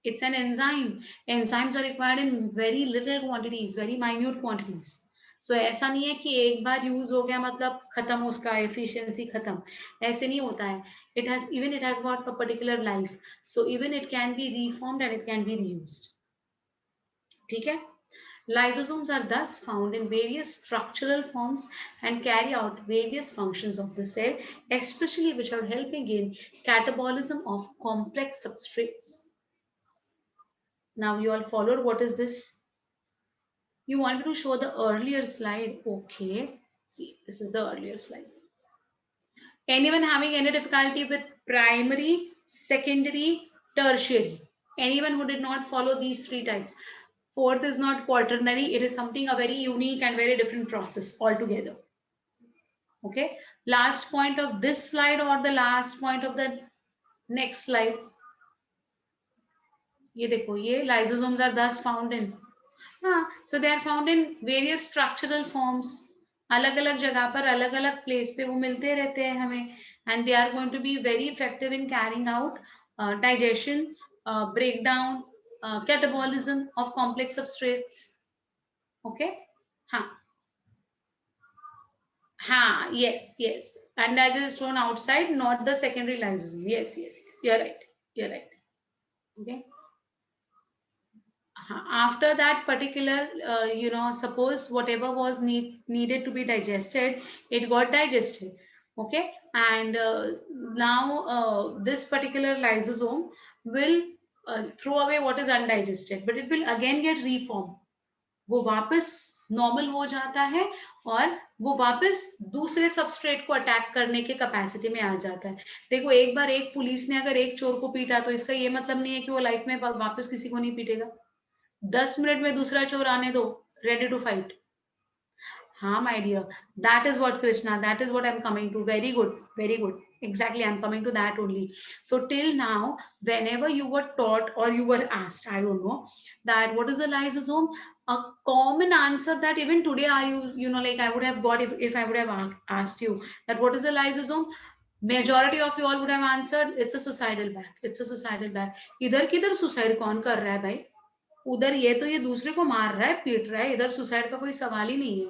It's an enzyme. Enzymes are required in very little quantities, very minute quantities. So ऐसा नहीं है कि एक बार use हो गया मतलब खत्म, उसका एफिशिएंसी खत्म. ऐसे नहीं होता है. It has got a particular life. So even it can be reformed and it can be reused. ठीक है? Lysosomes are thus found in various structural forms and carry out various functions of the cell, especially which are helping in catabolism of complex substrates. Now you all followed. What is this? You wanted to show the earlier slide. Okay. See, this is the earlier slide. Anyone having any difficulty with primary, secondary, tertiary? Anyone who did not follow these 3 types? Fourth is not quaternary. It is something a very unique and very different process altogether. Okay. Last point of this slide or the last point of the next slide. ये देखो, ये lysosomes are thus found in. So they are found in various structural forms. अलग अलग जगह पर अलग अलग place पे वो मिलते रहते हैं हमें, and they are going to be very effective in carrying out digestion, breakdown, catabolism of complex substrates. Okay. Yes, and as it is shown outside, not the secondary lysosome. Yes, you're right. Okay. After that particular, suppose whatever was needed to be digested, it got digested. Okay, and now this particular lysosome will throw away what is undigested, but it will again get reformed. वो वापस normal हो जाता है और वो वापस दूसरे substrate को अटैक करने के कैपेसिटी में आ जाता है. देखो, एक बार एक पुलिस ने अगर एक चोर को पीटा तो इसका ये मतलब नहीं है कि वो लाइफ में वापस किसी को नहीं पीटेगा. 10 मिनट में दूसरा चोर आने दो, रेडी टू फाइट. हाँ my dear, that is what Krishna, that is what I'm coming to. Very good, very good. Exactly, I'm coming to that only. So till now, whenever you were taught or you were asked, I don't know, that what is the lysosome, a common answer that even today I you know like I would have got if I would have asked you that what is the lysosome, majority of you all would have answered it's a suicidal bag, it's a suicidal bag. इधर किधर suicide कौन कर रहा है भाई? उधर ये तो ये दूसरे को मार रहा है, पीट रहा है, इधर सुसाइड का कोई सवाल ही नहीं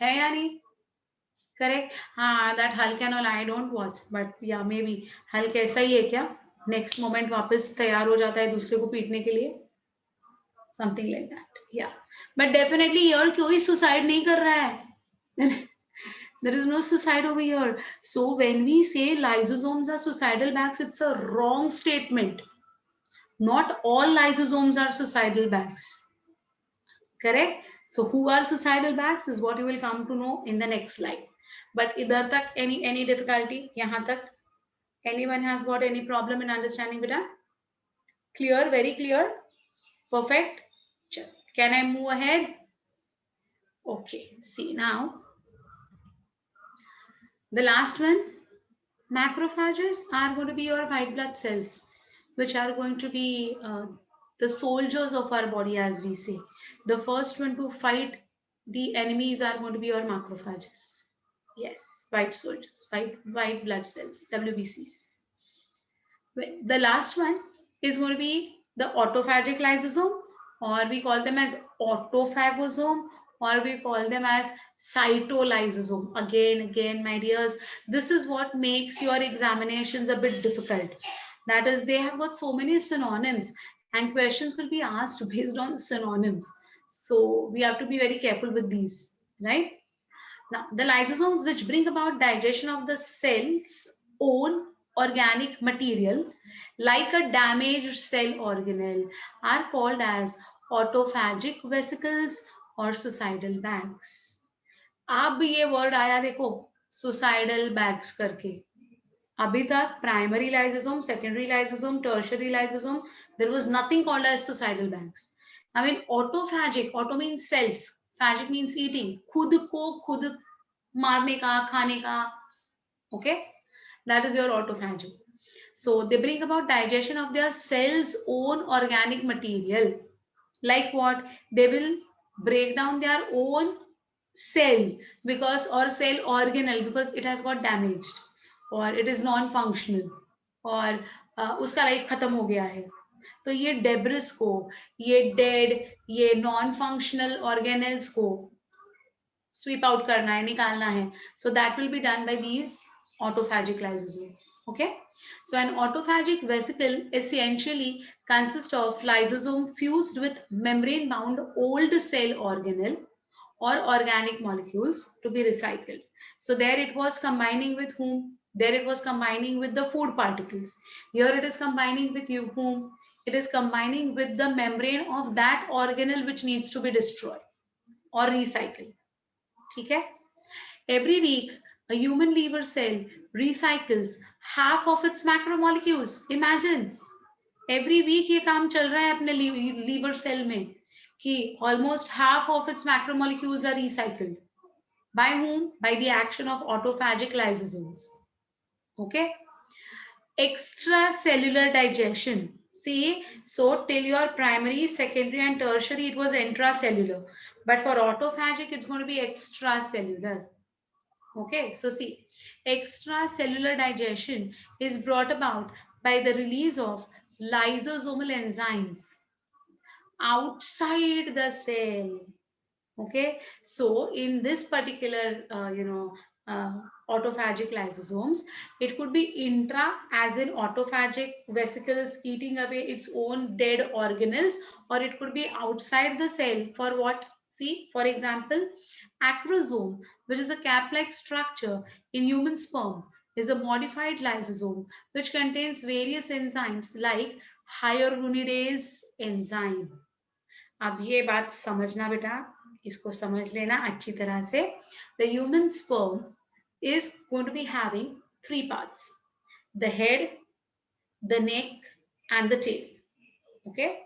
है या नहीं? करेक्ट। हाँ, that Hulk and all I don't watch, but या मे बी हल्क ऐसा ही है क्या? नेक्स्ट मोमेंट वापस तैयार हो जाता है दूसरे को पीटने के लिए, समथिंग लाइक दैट। या बट डेफिनेटली यार कोई सुसाइड नहीं कर रहा है। There is no suicide over here. So when we say lysosomes are suicidal bags, it's a wrong statement. Not all lysosomes are suicidal bags. Correct? So who are suicidal bags is what you will come to know in the next slide. But idhar tak any difficulty? Yahan tak anyone has got any problem in understanding beta? Clear, very clear, perfect. Can I move ahead? Okay, see now the last one. Macrophages are going to be your white blood cells, which are going to be the soldiers of our body, as we say. The first one to fight the enemies are going to be your macrophages. Yes, white soldiers, white blood cells, WBCs. The last one is going to be the autophagic lysosome, or we call them as autophagosome, or we call them as cytolysosome. Again, my dears, this is what makes your examinations a bit difficult. That is, they have got so many synonyms, and questions will be asked based on synonyms. So we have to be very careful with these, right? Now, the lysosomes which bring about digestion of the cell's own organic material, like a damaged cell organelle, are called as autophagic vesicles or suicidal bags. अब ये word आया देखो, suicidal bags करके. अभी तक primary lysosome, secondary lysosome, tertiary lysosome, there was nothing called as suicidal bags. I mean, autophagic, auto means self, phagic means eating, खुद को खुद मारने का, खाने का. Okay, that is your autophagy. So they bring about digestion of their cells own organic material. Like what? They will break down their own cell because, or cell organelle because it has got damaged, or it is non-functional, और उसका life खत्म हो गया है. तो ये debris को, ये डेड, ये नॉन फंक्शनल ऑर्गेनेल्स को स्वीप आउट करना है, निकालना है. So that will be done by these autophagic lysosomes. Okay, so an autophagic vesicle essentially consists of lysosome fused with membrane bound old cell organelle or organic molecules to be recycled. So there it was combining with whom? There it was combining with the food particles. Here it is combining with you whom? It is combining with the membrane of that organelle which needs to be destroyed or recycled. ठीक है? Every week, a human liver cell recycles half of its macromolecules. Imagine, every week ये काम चल रहा है अपने liver cell में कि almost half of its macromolecules are recycled. By whom? By the action of autophagic lysosomes. Okay. Extracellular digestion. See, so till your primary, secondary, and tertiary, it was intracellular. But for autophagic, it's going to be extracellular. Okay, so see, extracellular digestion is brought about by the release of lysosomal enzymes outside the cell. Okay, so in this particular, autophagic lysosomes, it could be intra, as in autophagic vesicles eating away its own dead organelles, or it could be outside the cell. For what? See, for example, acrosome, which is a cap-like structure in human sperm, is a modified lysosome which contains various enzymes like hyaluronidase enzyme. अब ये बात समझना बेटा, इसको समझ लेना अच्छी तरह से. The human sperm is going to be having three parts: the head, the neck, and the tail. Okay,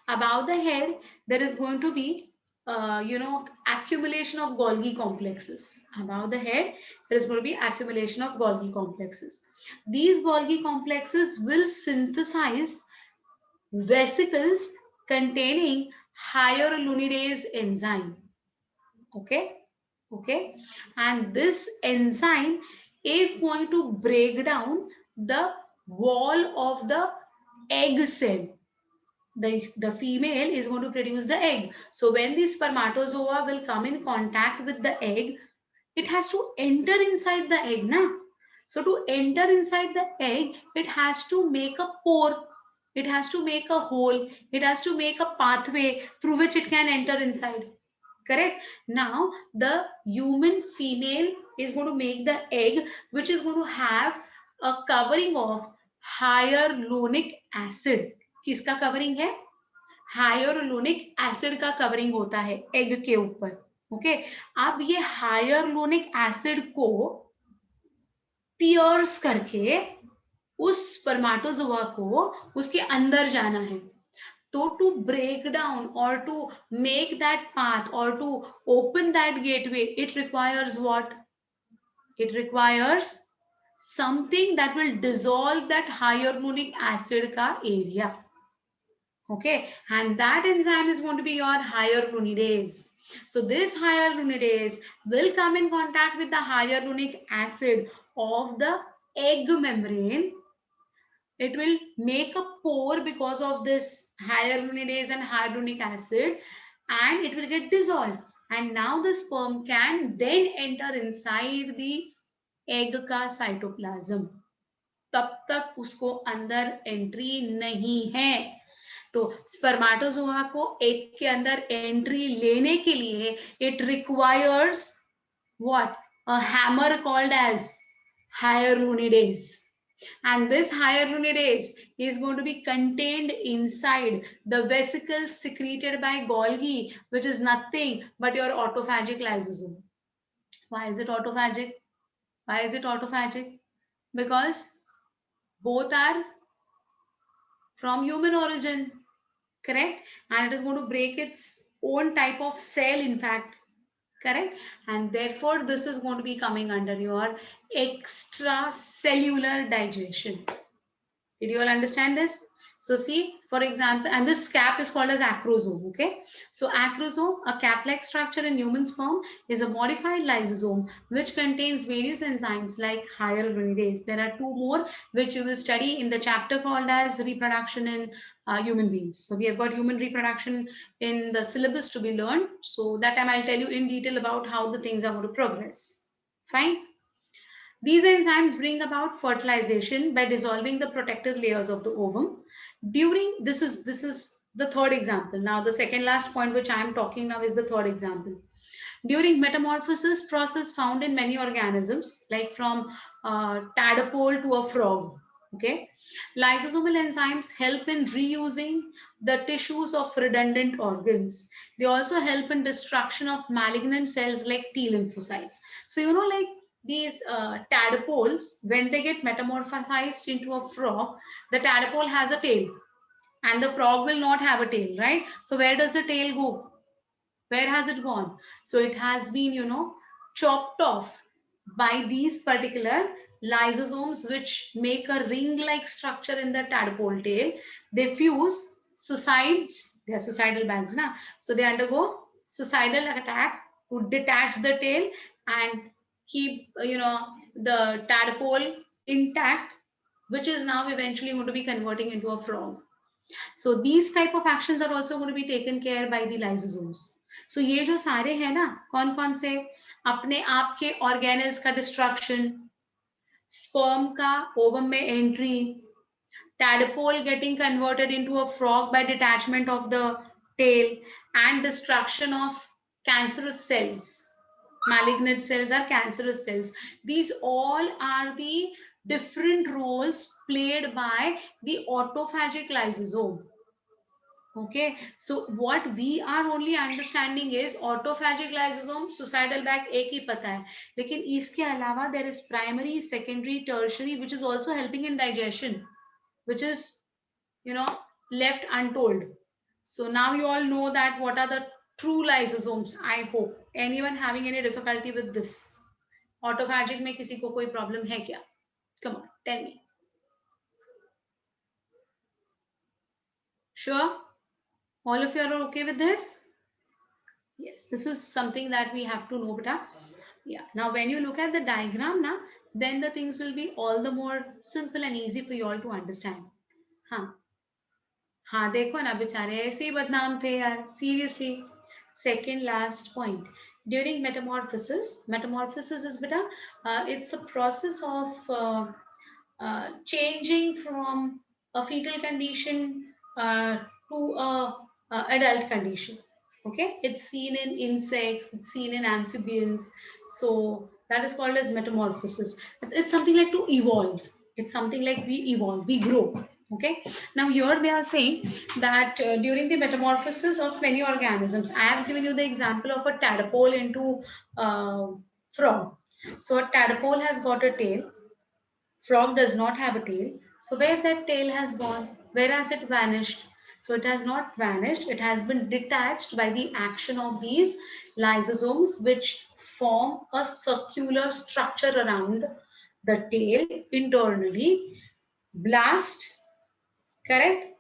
above the head there is going to be accumulation of Golgi complexes. Above the head, there is going to be accumulation of Golgi complexes. These Golgi complexes will synthesize vesicles containing hyaluronidase enzyme. Okay, and this enzyme is going to break down the wall of the egg cell. The female is going to produce the egg. So when the spermatozoa will come in contact with the egg, it has to enter inside the egg, na? So to enter inside the egg, it has to make a pore, it has to make a hole, it has to make a pathway through which it can enter inside. Correct? Now the human female is going to make the egg, which is going to have a covering of hyaluronic acid. किसका covering है? Hyaluronic acid का covering होता है egg के ऊपर. Okay, अब ये hyaluronic acid को पियर्स करके उस स्पर्मेटोजोआ को उसके अंदर जाना है. So to break down or to make that path or to open that gateway, it requires what? It requires something that will dissolve that hyaluronic acid ka area. Okay, and that enzyme is going to be your hyaluronidase. So this hyaluronidase will come in contact with the hyaluronic acid of the egg membrane. It will make a pore because of this hyaluronidase and hyaluronic acid, and it will get dissolved. And now the sperm can then enter inside the egg का cytoplasm. तब तक उसको अंदर entry नहीं है. तो spermatozoa को egg के अंदर एंट्री लेने के लिए it requires what? A hammer called as hyaluronidase. And this hyaluronidase is going to be contained inside the vesicles secreted by Golgi, which is nothing but your autophagic lysosome. Why is it autophagic? Why is it autophagic? Because both are from human origin, correct? And it is going to break its own type of cell, in fact. Correct? And therefore, this is going to be coming under your extracellular digestion. Did you all understand this? So see, for example, and this cap is called as acrosome, okay? So acrosome, a cap-like structure in human sperm, is a modified lysosome which contains various enzymes like hyaluronidase. There are two more which you will study in the chapter called as reproduction in human beings. So we have got human reproduction in the syllabus to be learned. So that time I'll tell you in detail about how the things are going to progress. Fine. These enzymes bring about fertilization by dissolving the protective layers of the ovum. This is the third example. Now the second last point which I am talking now is the third example. During metamorphosis process found in many organisms, like from tadpole to a frog, okay, lysosomal enzymes help in reusing the tissues of redundant organs. They also help in destruction of malignant cells like T lymphocytes. So you know, like these tadpoles, when they get metamorphosized into a frog, the tadpole has a tail and the frog will not have a tail, right? So where does the tail go? Where has it gone? So it has been, chopped off by these particular lysosomes, which make a ring-like structure in the tadpole tail. They fuse suicides, they are suicidal bags, na? So they undergo suicidal attack to detach the tail and keep, the tadpole intact, which is now eventually going to be converting into a frog. So these type of actions are also going to be taken care by the lysosomes. So ये जो सारे हैं ना, कौन कौन से? अपने आप के ऑर्गेनल्स का डिस्ट्रक्शन, स्पर्म का ओवम में entry, tadpole getting converted into a frog by detachment of the tail, and destruction of cancerous cells. Malignant cells are cancerous cells. These all are the different roles played by the autophagic lysosome. Okay, so what we are only understanding is autophagic lysosome, suicidal bag एक ही पता है, लेकिन इसके अलावा there is primary, secondary, tertiary, which is also helping in digestion, which is left untold. So now you all know that what are the true lysosomes. I hope. Anyone having any difficulty with this? Autophagic में किसी को कोई problem है क्या? Come on, tell me. Sure? All of you are okay with this? Yes, this is something that we have to know, beta. Yeah. Now, when you look at the diagram, na, then the things will be all the more simple and easy for you all to understand. हाँ हाँ देखो ना बेचारे ऐसे ही बदनाम थे यार seriously. Second last point. During metamorphosis is beta, it's a process of changing from a fetal condition to a adult condition. Okay, it's seen in insects, it's seen in amphibians, so that is called as metamorphosis. It's something like to evolve. It's something like we evolve, we grow. Okay, now here they are saying that during the metamorphosis of many organisms, I have given you the example of a tadpole into frog. So a tadpole has got a tail, frog does not have a tail. So where that tail has gone? Where has it vanished? So it has not vanished. It has been detached by the action of these lysosomes, which form a circular structure around the tail internally. Blast, correct?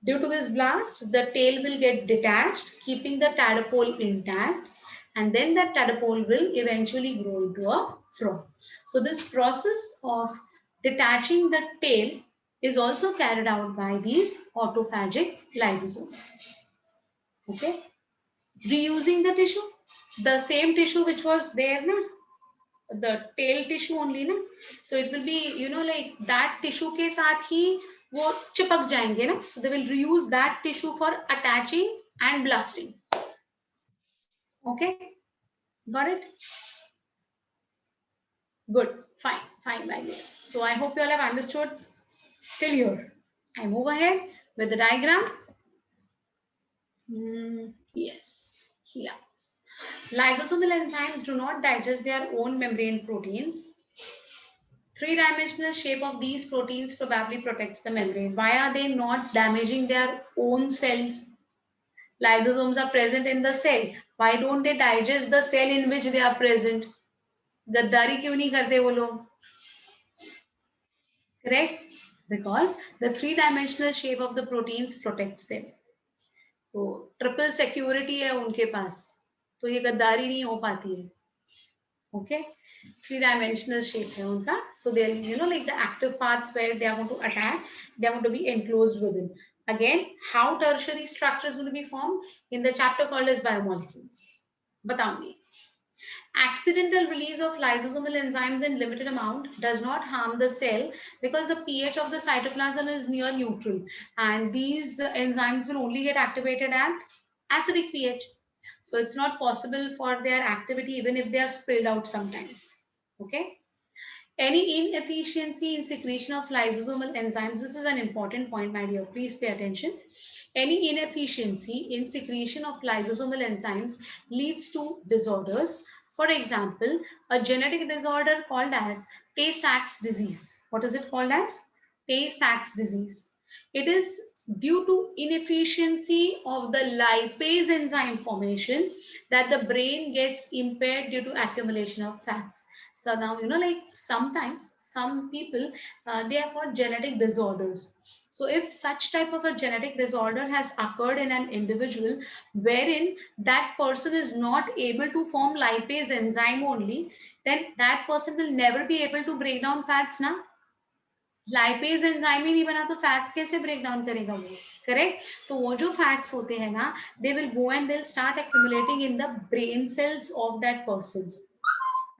Due to this blast, the tail will get detached, keeping the tadpole intact, and then that tadpole will eventually grow into a frog. So this process of detaching the tail is also carried out by these autophagic lysosomes. Okay, reusing the tissue, the same tissue which was there, na? The tail tissue only, na? So it will be, you know, like that tissue के साथ ही वो चिपक जाएंगे ना. So they will reuse that tissue for attaching and blasting. Okay, got it? Good, fine by this. So I hope you all have understood till here. I move ahead with the diagram. Yes, here. Lysosomal enzymes do not digest their own membrane proteins. Three-dimensional shape of these proteins probably protects the membrane. Why are they not damaging their own cells? Lysosomes are present in the cell. Why don't they digest the cell in which they are present? गद्दारी क्यों नहीं करते वो लोग? Correct? Because the three-dimensional shape of the proteins protects them. तो triple security है उनके पास, तो ये गद्दारी नहीं हो पाती है. Okay, three-dimensional shape है उनका. So they'll, you know, like the active parts where they are going to attack, they are going to be enclosed within. Again, how tertiary structure is going to be formed in the chapter called as biomolecules. बताऊंगी. Accidental release of lysosomal enzymes in limited amount does not harm the cell because the pH of the cytoplasm is near neutral, and these enzymes will only get activated at acidic pH. So it's not possible for their activity even if they are spilled out sometimes. Okay. Any inefficiency in secretion of lysosomal enzymes, this is an important point, my dear, please pay attention. Any inefficiency in secretion of lysosomal enzymes leads to disorders. For example, a genetic disorder called as Tay-Sachs disease. What is it called as? Tay-Sachs disease. It is due to inefficiency of the lipase enzyme formation that the brain gets impaired due to accumulation of fats. So now, you know, like sometimes some people, they have got genetic disorders. So if such type of a genetic disorder has occurred in an individual wherein that person is not able to form lipase enzyme only, then that person will never be able to break down fats ना. Lipase enzyme ही नहीं बना तो fats कैसे break down करेगा वो? Correct. तो वो जो फैट्स होते हैं ना, they will go and they will start accumulating in the brain cells of that person,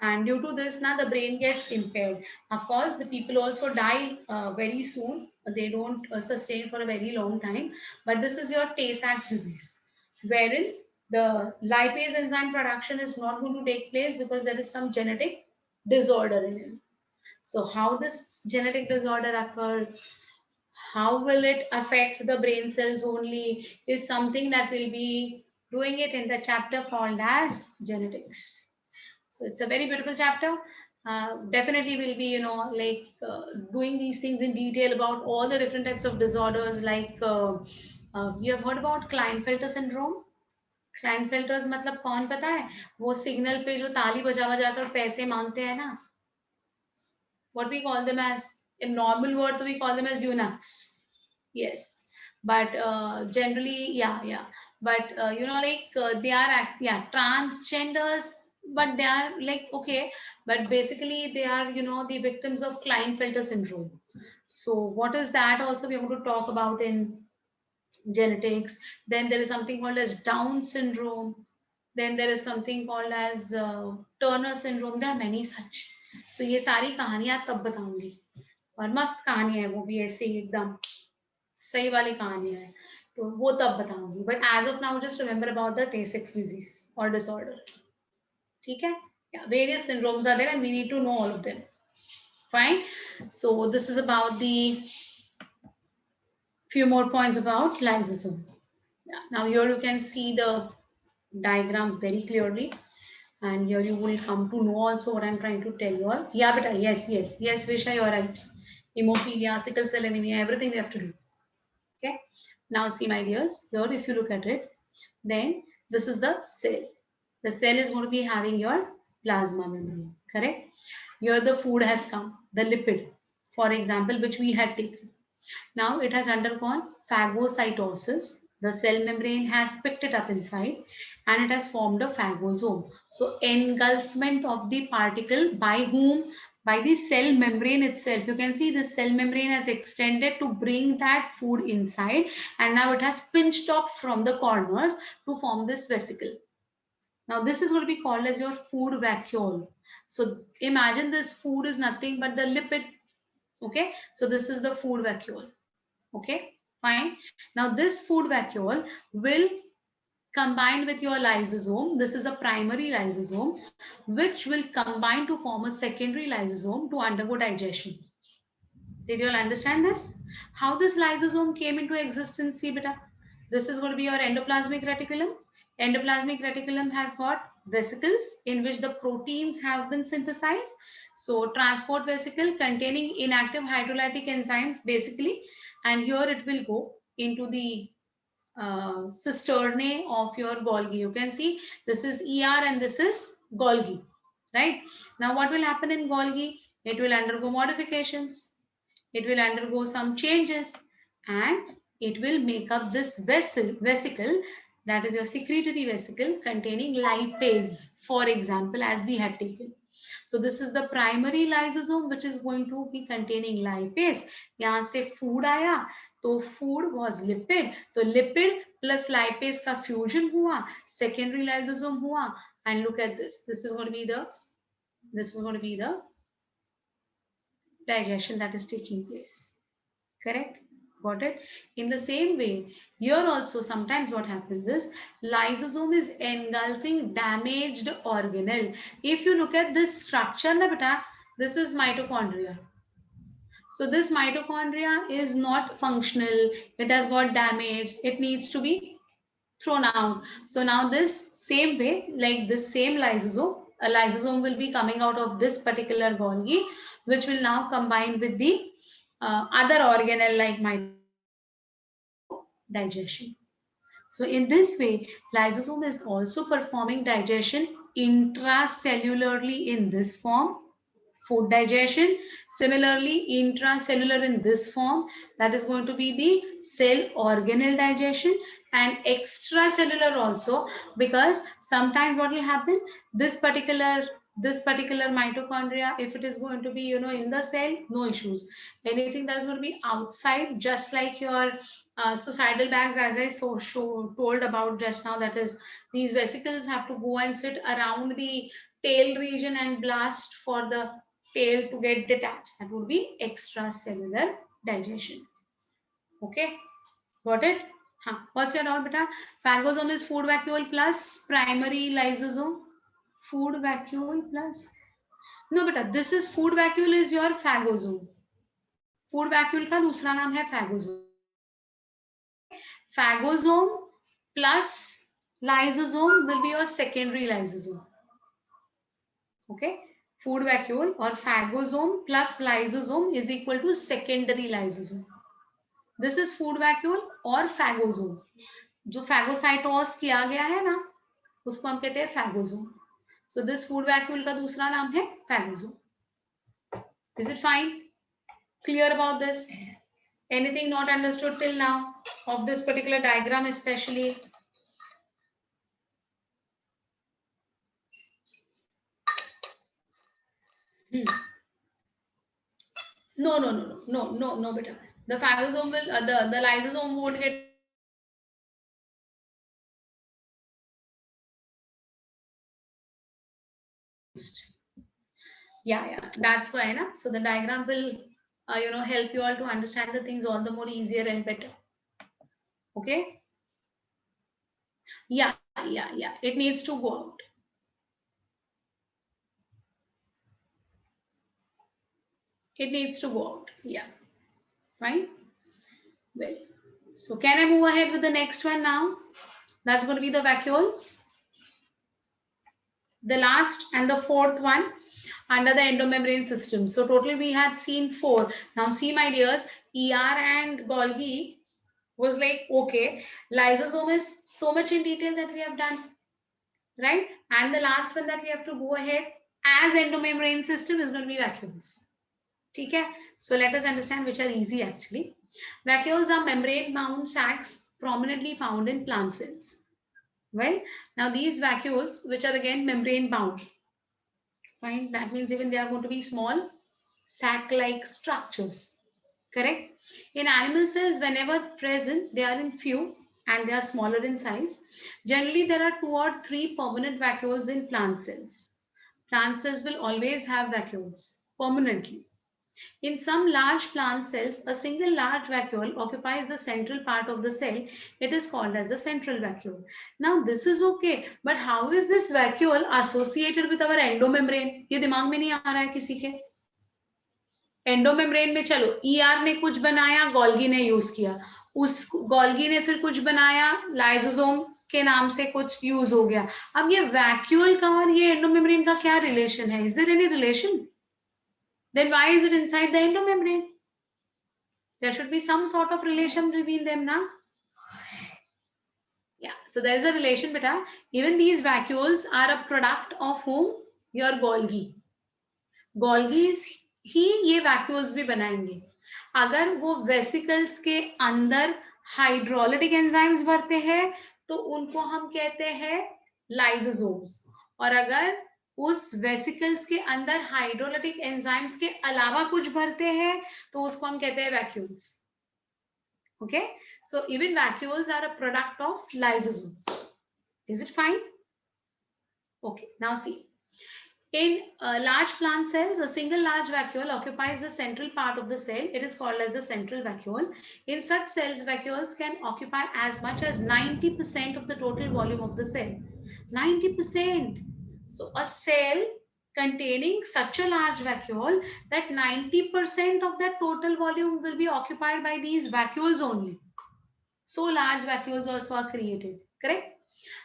and due to this now the brain gets impaired. Of course the people also die very soon, they don't sustain for a very long time, but this is your Tay-Sachs disease, wherein the lipase enzyme production is not going to take place because there is some genetic disorder in it. So how this genetic disorder occurs, how will it affect the brain cells only, is something that we'll be doing it in the chapter called as genetics. So it's a very beautiful chapter. Definitely we'll be, you know, like doing these things in detail about all the different types of disorders. Like you have heard about Klinefelter syndrome? क्लाइनफेल्टर्स मतलब कौन पता है? वो signal पे जो ताली बजा बजा कर पैसे मांगते हैं ना, what we call them as, in normal word we call them as eunuchs. Yes, but generally, yeah, but you know, like they are yeah, transgenders, but they are like, okay, but basically they are, you know, the victims of Klinefelter syndrome. So what is that also we want to talk about in genetics. Then there is something called as Down syndrome. Then there is something called as Turner syndrome. There are many such. So ये सारी कहानियां तब बताऊंगी, और मस्त कहानी है वो भी, ऐसे ही एकदम सही वाली कहानी है, तो वो तब बताऊंगी. But as of now just remember about the Tay-Sachs disease और डिसऑर्डर. ठीक है? Various syndromes are there and we need to know all of them. Fine. So this is about the few more points about lysosome. Yeah. Now here you can see the diagram very clearly, and here you will come to know also what I'm trying to tell you all. Yeah, but yes, Risha, you're right. Hemophilia, sickle cell anemia, everything we have to do. Okay. Now see, my dears, here if you look at it, then this is the cell. The cell is going to be having your plasma membrane, correct? Here the food has come, the lipid, for example, which we had taken. Now it has undergone phagocytosis. The cell membrane has picked it up inside and it has formed a phagosome. So engulfment of the particle by whom? By the cell membrane itself. You can see the cell membrane has extended to bring that food inside, and now it has pinched off from the corners to form this vesicle. Now this is going to be called as your food vacuole. So imagine this food is nothing but the lipid. Okay, so this is the food vacuole. Okay, fine. Now this food vacuole will combine with your lysosome. This is a primary lysosome which will combine to form a secondary lysosome to undergo digestion. Did you all understand this? How this lysosome came into existence? See beta, this is going to be your endoplasmic reticulum. Endoplasmic reticulum has got vesicles in which the proteins have been synthesized. So transport vesicle containing inactive hydrolytic enzymes basically, and here it will go into the cisternae of your Golgi. You can see this is ER and this is Golgi, right? Now what will happen in Golgi? It will undergo modifications, it will undergo some changes, and it will make up this vesicle, that is your secretory vesicle containing lipase, for example, as we had taken. So this is the primary lysosome which is going to be containing lipase. यहाँ से food आया, तो food was lipid, तो lipid plus lipase का fusion हुआ, secondary lysosome हुआ, and look at this. This is going to be the digestion that is taking place. Correct? Got it? In the same way, here also sometimes what happens is lysosome is engulfing damaged organelle. If you look at this structure, na beta, this is mitochondria. So this mitochondria is not functional. It has got damaged. It needs to be thrown out. So now this same way, like this same lysosome, a lysosome will be coming out of this particular Golgi, which will now combine with the other organelle like digestion. So in this way, lysosome is also performing digestion intracellularly in this form, food digestion. Similarly, intracellular in this form, that is going to be the cell organelle digestion, and extracellular also, because sometimes what will happen, this particular mitochondria, if it is going to be, you know, in the cell, no issues. Anything that is going to be outside, just like your suicidal bags, as I told about just now, that is, these vesicles have to go and sit around the tail region and blast for the tail to get detached. That would be extracellular digestion. Okay, got it? Huh. What's your doubt, beta? Phagosome is food vacuole plus primary lysosome. Food vacuole plus. No, beta, this is food vacuole is your phagosome. Food vacuole का दूसरा नाम है phagosome. Phagosome plus lysosome will be your secondary lysosome. Okay, food vacuole or phagosome plus lysosome is equal to secondary lysosome. This is food vacuole or phagosome. जो फैगोसाइटोस किया गया है ना, उसको हम कहते हैं phagosome. So this food vacuole का दूसरा नाम है phagosome. Is it fine? Clear about this? Anything not understood till now of this particular diagram especially? No, no, no, no, no, no, no, beta. The phagosome will, the lysosome won't get. Yeah, yeah, that's why, na. So the diagram will, help you all to understand the things all the more easier and better. Okay. Yeah, yeah, yeah. It needs to go out. It needs to go out. Yeah. Fine. Well, so can I move ahead with the next one now? That's going to be the vacuoles. The last and the fourth one under the endomembrane system. So total we had seen 4. Now see my dears, ER and Golgi was like, okay, lysosome is so much in detail that we have done, right? And the last one that we have to go ahead as endomembrane system is going to be vacuoles. Okay? So let us understand which are easy actually. Vacuoles are membrane bound sacs prominently found in plant cells. Well, now these vacuoles, which are again membrane bound, fine, that means even they are going to be small sac-like structures, correct? In animal cells, whenever present, they are in few and they are smaller in size. Generally, there are 2 or 3 permanent vacuoles in plant cells. Plant cells will always have vacuoles permanently. In some large plant cells, a single large vacuole occupies the central part of the cell. It is called as the central vacuole. Now this is okay, but how is this vacuole associated with our endomembrane? ये दिमाग में नहीं आ रहा है किसी के. Endomembrane में चलो ER ने कुछ बनाया, गोल्गी ने यूज किया, उस गोल्गी ने फिर कुछ बनाया, लाइसोसोम के नाम से कुछ यूज हो गया. अब ये वैक्यूल का और ये एंडोमेम्ब्रेन का क्या रिलेशन है? Is there any relation? Then why is it inside the endomembrane? There should be some sort of relation between them now. Yeah, so there is a relation, beta. Even these vacuoles are a product of whom? Your Golgi. Golgis ही ये vacuoles भी बनाएंगे. अगर वो vesicles के अंदर hydrolytic enzymes भरते हैं तो उनको हम कहते हैं लाइसोसोम्स, और अगर उस वेसिकल्स के अंदर हाइड्रोलिटिक एंजाइम्स के अलावा कुछ भरते हैं तो उसको हम कहते हैं vacuoles. Okay, so even vacuoles are a product of lysosomes. Is it fine? Okay, now see. In large plant cells, a single large vacuole occupies the central part of the cell. It is called as the central vacuole. In such cells, vacuoles can occupy as much as 90% of the total volume of the cell. 90%. So a cell containing such a large vacuole that 90% of that total volume will be occupied by these vacuoles only. So large vacuoles also are created, correct?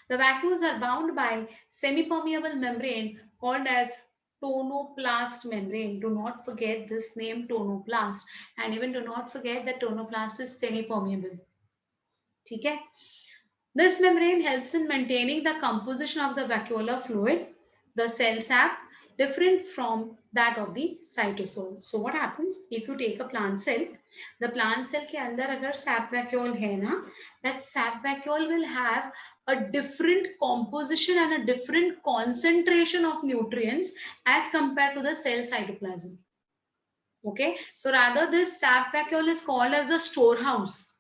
The vacuoles are bound by semi-permeable membrane called as tonoplast membrane. Do not forget this name, tonoplast, and even do not forget that tonoplast is semi-permeable. Okay? This membrane helps in maintaining the composition of the vacuolar fluid, the cell sap, different from that of the cytosol. So what happens if you take a plant cell, the plant cell के अंदर अगर sap vacuole है ना, that sap vacuole will have a different composition and a different concentration of nutrients as compared to the cell cytoplasm. Okay, so rather this sap vacuole is called as the storehouse.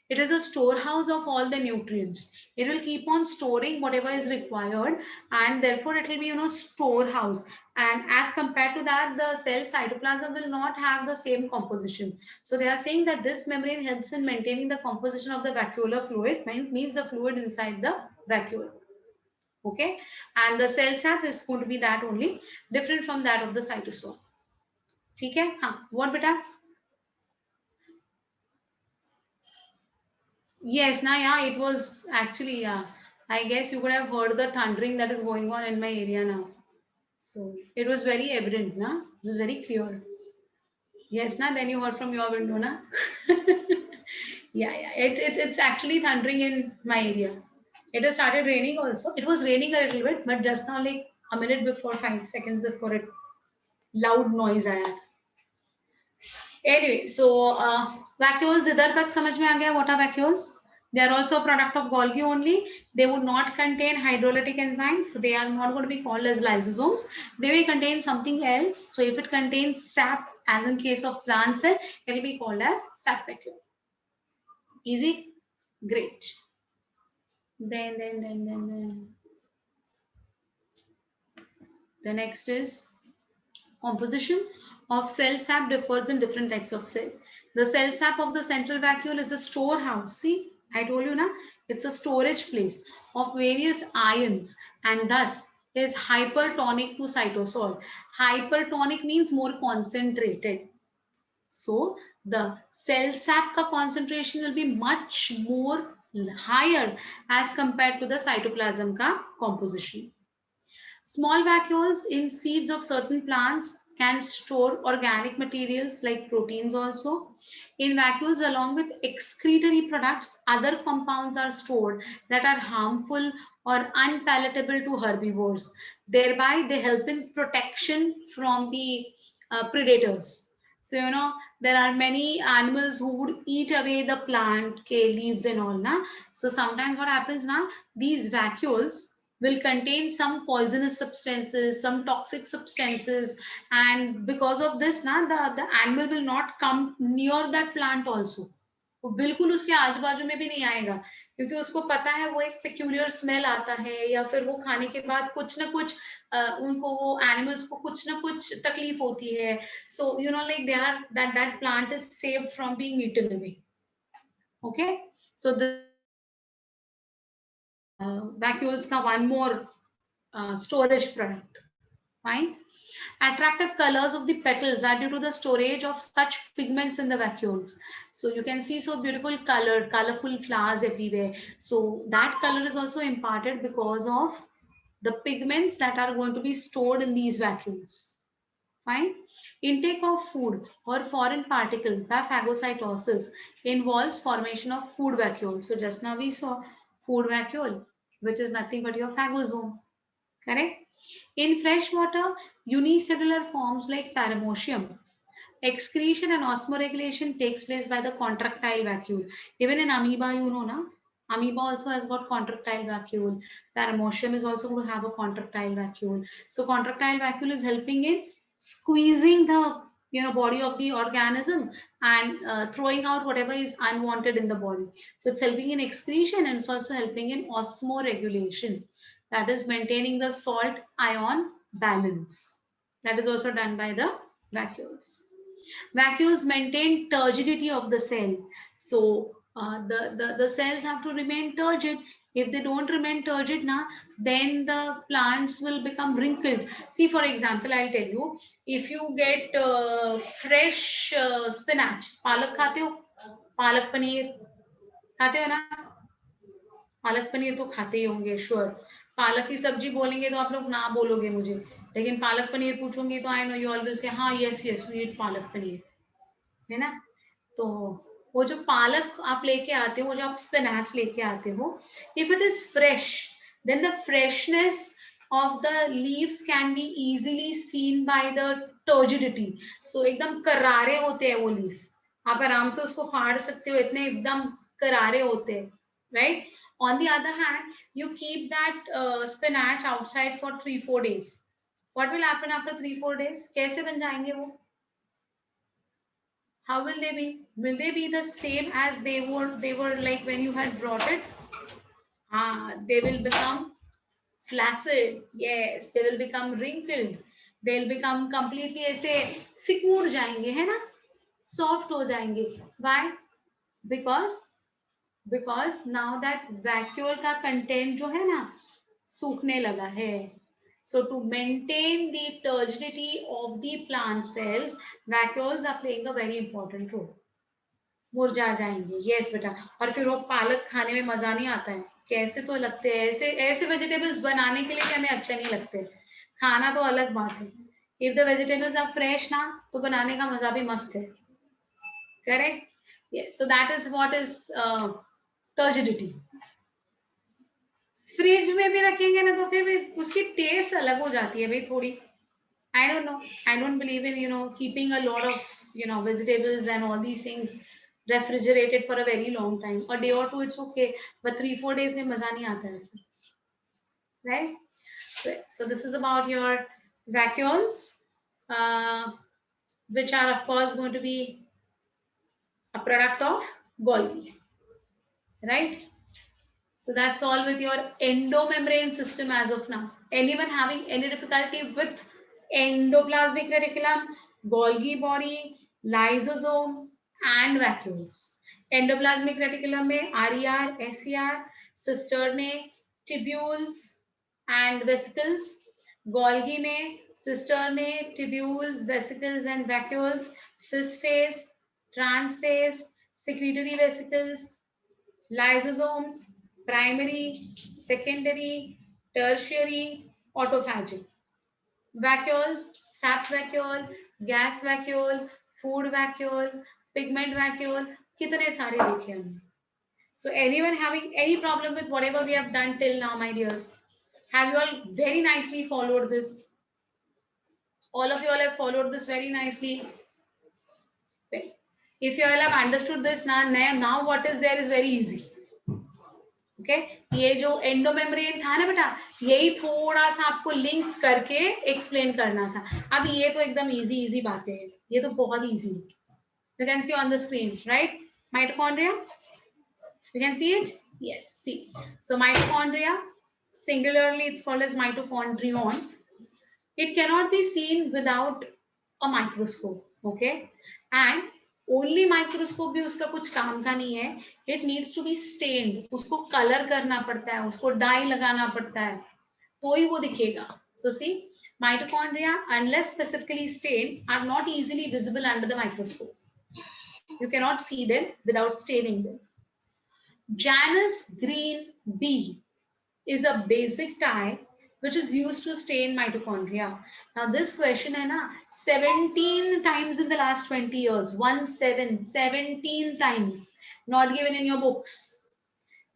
It is a storehouse of all the nutrients. It will keep on storing whatever is required, and therefore it will be, storehouse. And as compared to that, the cell cytoplasm will not have the same composition. So they are saying that this membrane helps in maintaining the composition of the vacuolar fluid, means the fluid inside the vacuole. Okay, and the cell sap is going to be that only, different from that of the cytosol. ठीक है? हाँ, what बेटा? Yes, now yeah, it was actually, yeah. I guess you could have heard the thundering that is going on in my area now. So it was very evident, na? It was very clear. Yes, na? Then you heard from your window, na? Yeah. It's actually thundering in my area. It has started raining also. It was raining a little bit, but just now, like a minute before, 5 seconds before, it loud noise आया. Anyway, so vacuoles इधर तक समझ में आ गया. What are vacuoles? They are also a product of Golgi only. They would not contain hydrolytic enzymes, so they are not going to be called as lysosomes. They may contain something else. So if it contains sap, as in case of plant cell, it will be called as sap vacuole. Easy? Great. Then. The next is composition of cell sap differs in different types of cell. The cell sap of the central vacuole is a storehouse. See, I told you na, it's a storage place of various ions and thus is hypertonic to cytosol. Hypertonic means more concentrated. So the cell sap ka concentration will be much more higher as compared to the cytoplasm ka composition. Small vacuoles in seeds of certain plants can store organic materials like proteins also. In vacuoles, along with excretory products, other compounds are stored that are harmful or unpalatable to herbivores. Thereby, they help in protection from the predators. So, there are many animals who would eat away the plant leaves and all. Na? So, sometimes what happens now, these vacuoles will contain some poisonous substances, some toxic substances, and because of this ना the animal will not come near that plant also. वो बिल्कुल उसके आजू बाजू में भी नहीं आएगा क्योंकि उसको पता है वो एक peculiar smell आता है या फिर वो खाने के बाद कुछ ना कुछ उनको वो animals को कुछ ना कुछ तकलीफ होती है. So like they are that plant is saved from being eaten away. Okay, so the vacuoles ka one more storage product. Fine. Attractive colors of the petals are due to the storage of such pigments in the vacuoles. So you can see so beautiful colored, colorful flowers everywhere. So that color is also imparted because of the pigments that are going to be stored in these vacuoles. Fine. Intake of food or foreign particle by phagocytosis involves formation of food vacuole. So just now we saw food vacuole, which is nothing but your phagosome. Correct? In fresh water, unicellular forms like paramecium, excretion and osmoregulation takes place by the contractile vacuole. Even in amoeba, na, amoeba also has got contractile vacuole. Paramecium is also going to have a contractile vacuole. So contractile vacuole is helping in squeezing the body of the organism and throwing out whatever is unwanted in the body. So it's helping in excretion and it's also helping in osmoregulation. That is maintaining the salt ion balance. That is also done by the vacuoles. Vacuoles maintain turgidity of the cell. So the cells have to remain turgid. If they don't remain turgid, then the plants will become wrinkled. See, for example, I'll tell you, if you get fresh spinach, palak khate ho? Palak paneer खाते हो ना? पालक पनीर तो खाते ही होंगे sure. पालक की सब्जी बोलेंगे तो आप लोग ना बोलोगे मुझे, लेकिन पालक पनीर पूछूंगी तो I know you all will say हाँ yes we eat palak paneer, है ना? तो वो जो पालक आप लेके आते हो, वो जो आप स्पिनैच लेके आते हो, if it is fresh then the freshness of the leaves can be easily seen by the turgidity. So एकदम करारे होते हैं वो लीफ, आप आराम से उसको फाड़ सकते हो, इतने एकदम करारे होते हैं, right? On the other hand, you keep that spinach outside for 3-4 days. What will happen after 3-4 days? कैसे बन जाएंगे वो? How will they be? Will they be the same as they were like when you had brought it? They will become flaccid. Yes, they will become wrinkled. They'll become completely ऐसे सिकुड़ जाएंगे, है ना? Soft हो जाएंगे. Why? Because now that vacuole का content जो है ना सूखने लगा है. So to maintain the turgidity of the plant cells, vacuoles are playing a very important role. मुरझा जाएंगे. यस बेटा. और फिर वो पालक खाने में मजा नहीं आता है. कैसे तो लगते हैं ऐसे ऐसे वेजिटेबल्स बनाने के लिए कि हमें अच्छे नहीं लगते. खाना तो अलग बात है. If the vegetables are fresh ना तो बनाने का मजा भी मस्त है. Correct. Yes, so that is what is turgidity. Fridge में भी रखेंगे ना तो फिर उसकी टेस्ट अलग हो जाती है भाई थोड़ी. I don't know. I don't believe in, keeping a lot of, vegetables and all these things refrigerated for a very long time. A day or two, it's okay. But 3-4 days में मजा नहीं आता है. Right? So this is about your vacuoles, which are, of course, going to be a product of Golgi. Right? So that's all with your endomembrane system as of now. Anyone having any difficulty with endoplasmic reticulum, Golgi body, lysosome, and vacuoles? Endoplasmic reticulum में RER, SER, cisternae में tubules and vesicles, Golgi में cisternae, tubules, vesicles, and vacuoles, cis phase, trans phase, secretory vesicles, lysosomes, primary, secondary, tertiary, autophagic. Vacuoles, sap vacuole, gas vacuole, food vacuole, pigment vacuole, कितने सारे देखे हमने. So anyone having any problem with whatever we have done till now, my dears? Have you all very nicely followed this? All of you all have followed this very nicely. If you all have understood this now what is there is very easy. Okay ये जो endomembrane था ना बेटा, यही थोड़ा सा आपको link करके एक्सप्लेन करना था. अब ये तो एकदम इजी बातें हैं, ये तो बहुत इजी है. You can see on the screen, right? Mitochondria, you can see it. Yes, see. So mitochondria, singularly it's called as mitochondrion. It cannot be seen without a microscope, okay? And only microscope भी उसका कुछ काम का नहीं है. It needs to be stained, उसको colour करना पड़ता है, उसको डाई लगाना पड़ता है, तो ही वो दिखेगा. So see, mitochondria unless specifically stained are not easily visible under the microscope. You can not see them without staining them. Janus green B is a basic dye which is used to stain mitochondria. Now this question hai na 17 times in the last 20 years. 17 times. Not given in your books.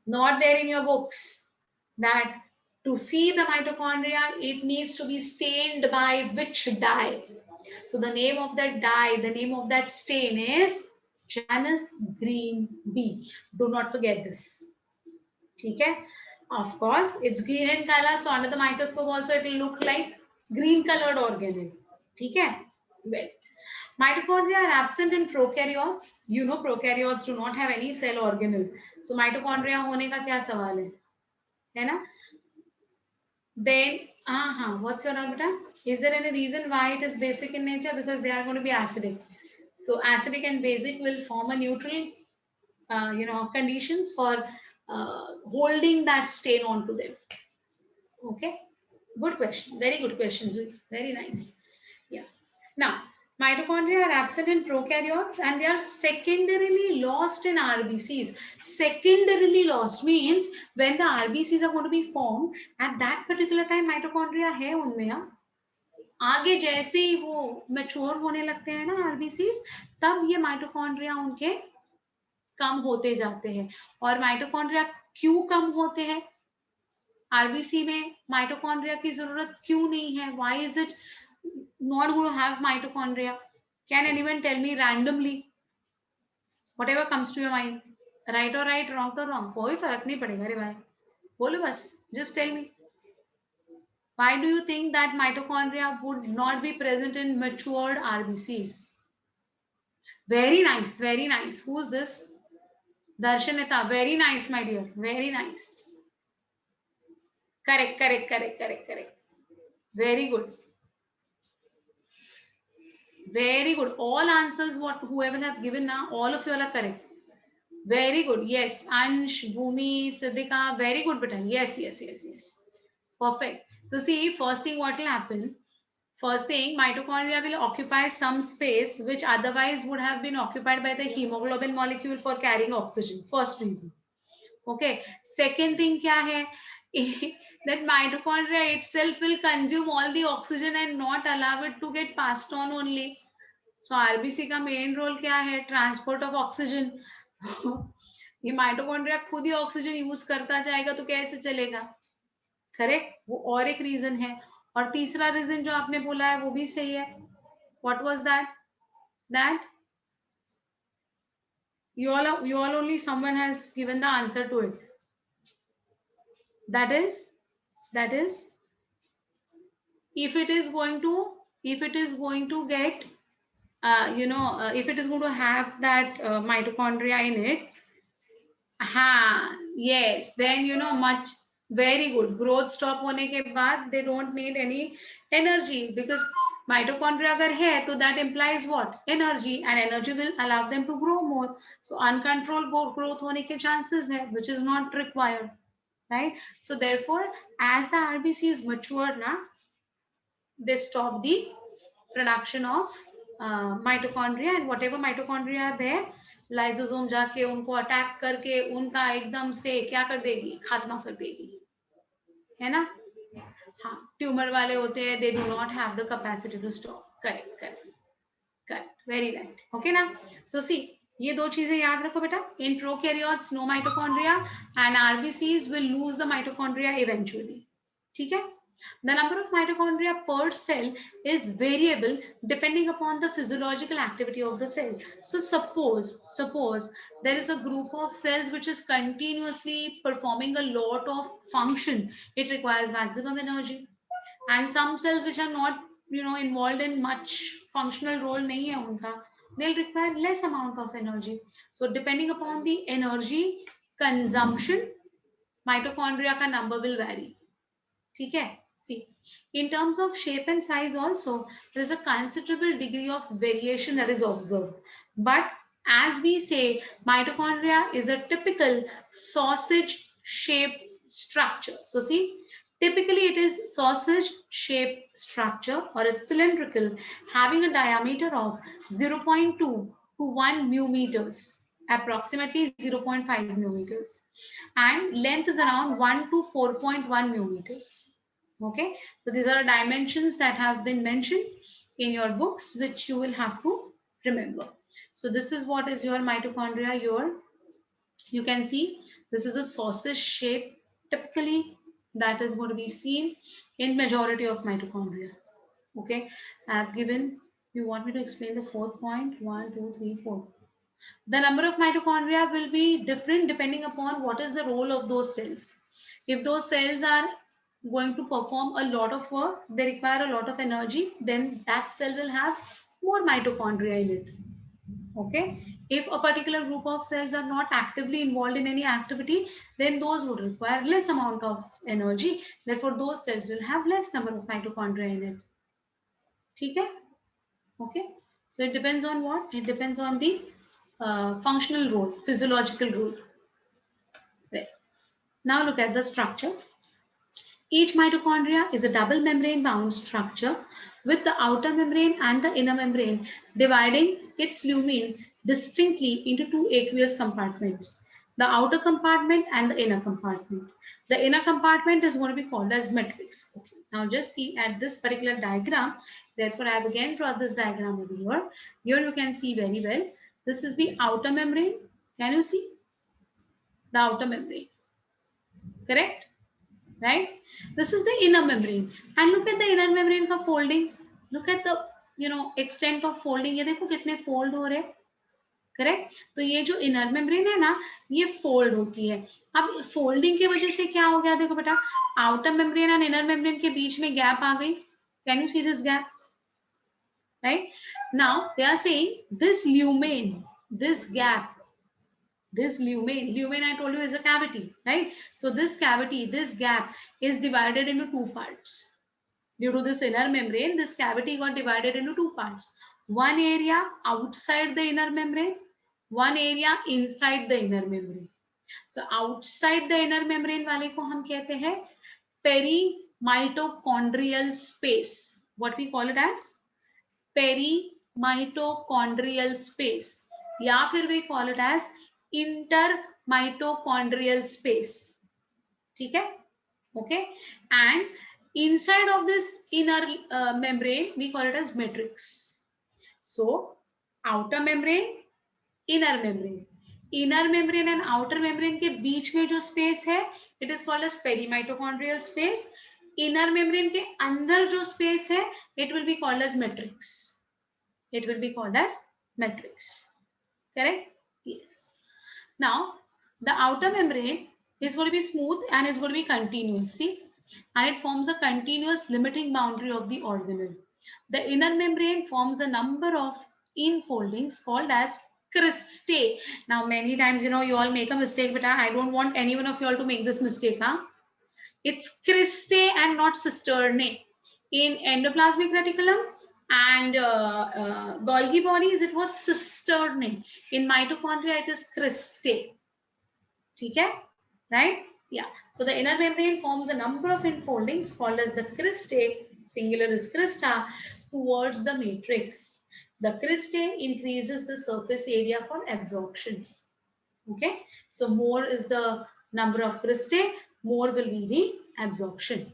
Not there in your books. That to see the mitochondria, it needs to be stained by which dye? So the name of that dye, the name of that stain is Janus green B. Do not forget this. Okay? Of course, it's green in color, so under the microscope also it will look like green colored organelle. Okay? Well, mitochondria are absent in prokaryotes. You know prokaryotes do not have any cell organelle. So mitochondria होने का क्या सवाल है ना? Then, what's your doubt? Is there any reason why it is basic in nature? Because they are going to be acidic. So acidic and basic will form a neutral, conditions for holding that stain onto them. Okay, good question, very good question, very nice. Yeah. Now mitochondria are absent in prokaryotes and they are secondarily lost in RBCs. Secondarily lost means when the RBCs are going to be formed at that particular time mitochondria है उनमें. आगे जैसे ही वो mature होने लगते हैं ना RBCs, तब ये माइटोकॉन्ड्रिया उनके कम होते जाते हैं. और माइटोकॉन्ड्रिया क्यों कम होते हैं? आरबीसी में माइटोकॉन्ड्रिया की जरूरत क्यों नहीं है? Why is it not going to have mitochondria? Can anyone tell me randomly? Whatever comes to your mind. Right or right, wrong or wrong, कोई फर्क नहीं पड़ेगा रे भाई, बोलो बस. Just tell me. Why do you think that mitochondria would not be present in matured RBCs? Very nice, very nice. Who's this? Darshanita. Very nice, my dear. Very nice. Correct. Very good. Very good. All answers what whoever have given now, all of you are correct. Very good. Yes. Ansh, Bhumi, Siddhika. Very good, beta. Yes. Perfect. So see, first thing what will happen? First thing, mitochondria will occupy some space which otherwise would have been occupied by the hemoglobin molecule for carrying oxygen. First reason. Okay. Second thing क्या है? That mitochondria itself will consume all the oxygen and not allow it to get passed on only. So RBC का main role क्या है? Transport of oxygen. ये mitochondria खुद ही oxygen use करता जाएगा तो कैसे चलेगा? करेक्ट, वो और एक रीजन है। और तीसरा रीजन जो आपने बोला है वो भी सही है। What was that? That you all only someone has given the answer to it. That is if it is going to get if it is going to have that mitochondria in it, yes, then much, very good, growth stop होने के बाद they don't need any energy, because mitochondria अगर है तो that implies what? Energy, and energy will allow them to grow more. So uncontrolled growth होने के chances है, which is not required, right? So therefore, as the RBC is matured now, they stop the production of mitochondria, and whatever mitochondria are there, lysosome जाके उनको attack करके उनका एकदम से क्या कर देगी? खात्मा कर देगी, है ना? हाँ, ट्यूमर वाले होते हैं, they do not have the capacity to stop. Correct correct correct, very right. Okay ना? सो सी, ये दो चीजें याद रखो बेटा. In prokaryotes no mitochondria, and RBCs will lose the mitochondria eventually. ठीक है? The number of mitochondria per cell is variable depending upon the physiological activity of the cell. So suppose there is a group of cells which is continuously performing a lot of function. It requires maximum energy. And some cells which are not involved in much functional role nahi hai unka, they'll require less amount of energy. So depending upon the energy consumption, mitochondria ka number will vary. ठीक है? See, in terms of shape and size also, there is a considerable degree of variation that is observed. But as we say, mitochondria is a typical sausage-shaped structure. So see, typically it is sausage-shaped structure, or it's cylindrical, having a diameter of 0.2 to 1 μmeters, approximately 0.5 μmeters, and length is around 1 to 4.1 μmeters. Okay, so these are dimensions that have been mentioned in your books, which you will have to remember. So this is what is your mitochondria. You can see this is a sausage shape typically that is going to be seen in majority of mitochondria. Okay, I have given, you want me to explain the fourth point? 1 2 3 4. The number of mitochondria will be different depending upon what is the role of those cells. If those cells are going to perform a lot of work, they require a lot of energy, then that cell will have more mitochondria in it. Okay. If a particular group of cells are not actively involved in any activity, then those would require less amount of energy. Therefore, those cells will have less number of mitochondria in it. Okay. Okay. So it depends on what? It depends on the functional role, physiological role. Right. Now look at the structure. Each mitochondria is a double membrane bound structure with the outer membrane and the inner membrane dividing its lumen distinctly into two aqueous compartments, the outer compartment and the inner compartment. The inner compartment is going to be called as matrix. Okay. Now just see at this particular diagram, therefore I have again drawn this diagram over here. Here you can see very well. This is the outer membrane. Can you see? The outer membrane. Correct? Right? This is the inner membrane, and look at the inner membrane का folding. Look at the extent of folding. ये देखो कितने fold हो रहे हैं. Correct? तो ये जो इनर मेम्ब्रेन है ना, ये फोल्ड होती है. अब फोल्डिंग की वजह से क्या हो गया? देखो बेटा, आउटर मेम्ब्रेन और इनर मेम्ब्रेन के बीच में गैप आ गई. Can you see this gap? Right now they are saying this lumen, this gap, this lumen I told you is a cavity, right? So this cavity, this gap is divided into two parts. Due to this inner membrane, this cavity got divided into two parts. One area outside the inner membrane, one area inside the inner membrane. So outside the inner membrane वाले को हम कहते हैं perimitochondrial space. What we call it as perimitochondrial space, या फिर we call it as intermitochondrial space. ठीक है? Okay, and inside of this inner membrane we call it as matrix. So outer membrane, inner membrane, inner membrane and outer membrane के बीच में जो space है, it is called as perimitochondrial space. Inner membrane के अंदर जो space है, it will be called as matrix. It will be called as matrix. Correct? Yes. Now the outer membrane is going to be smooth and it's going to be continuous. See, and it forms a continuous limiting boundary of the organelle. The inner membrane forms a number of infoldings called as cristae. Now, many times, you all make a mistake, but I don't want any one of you all to make this mistake. Huh? It's cristae and not cisternae. In endoplasmic reticulum and Golgi bodies, it was cisternae. In mitochondria, it is cristae. Okay? Right? Yeah. So the inner membrane forms a number of infoldings called as the cristae, singular is crista, towards the matrix. The cristae increases the surface area for absorption. Okay? So more is the number of cristae, more will be the absorption.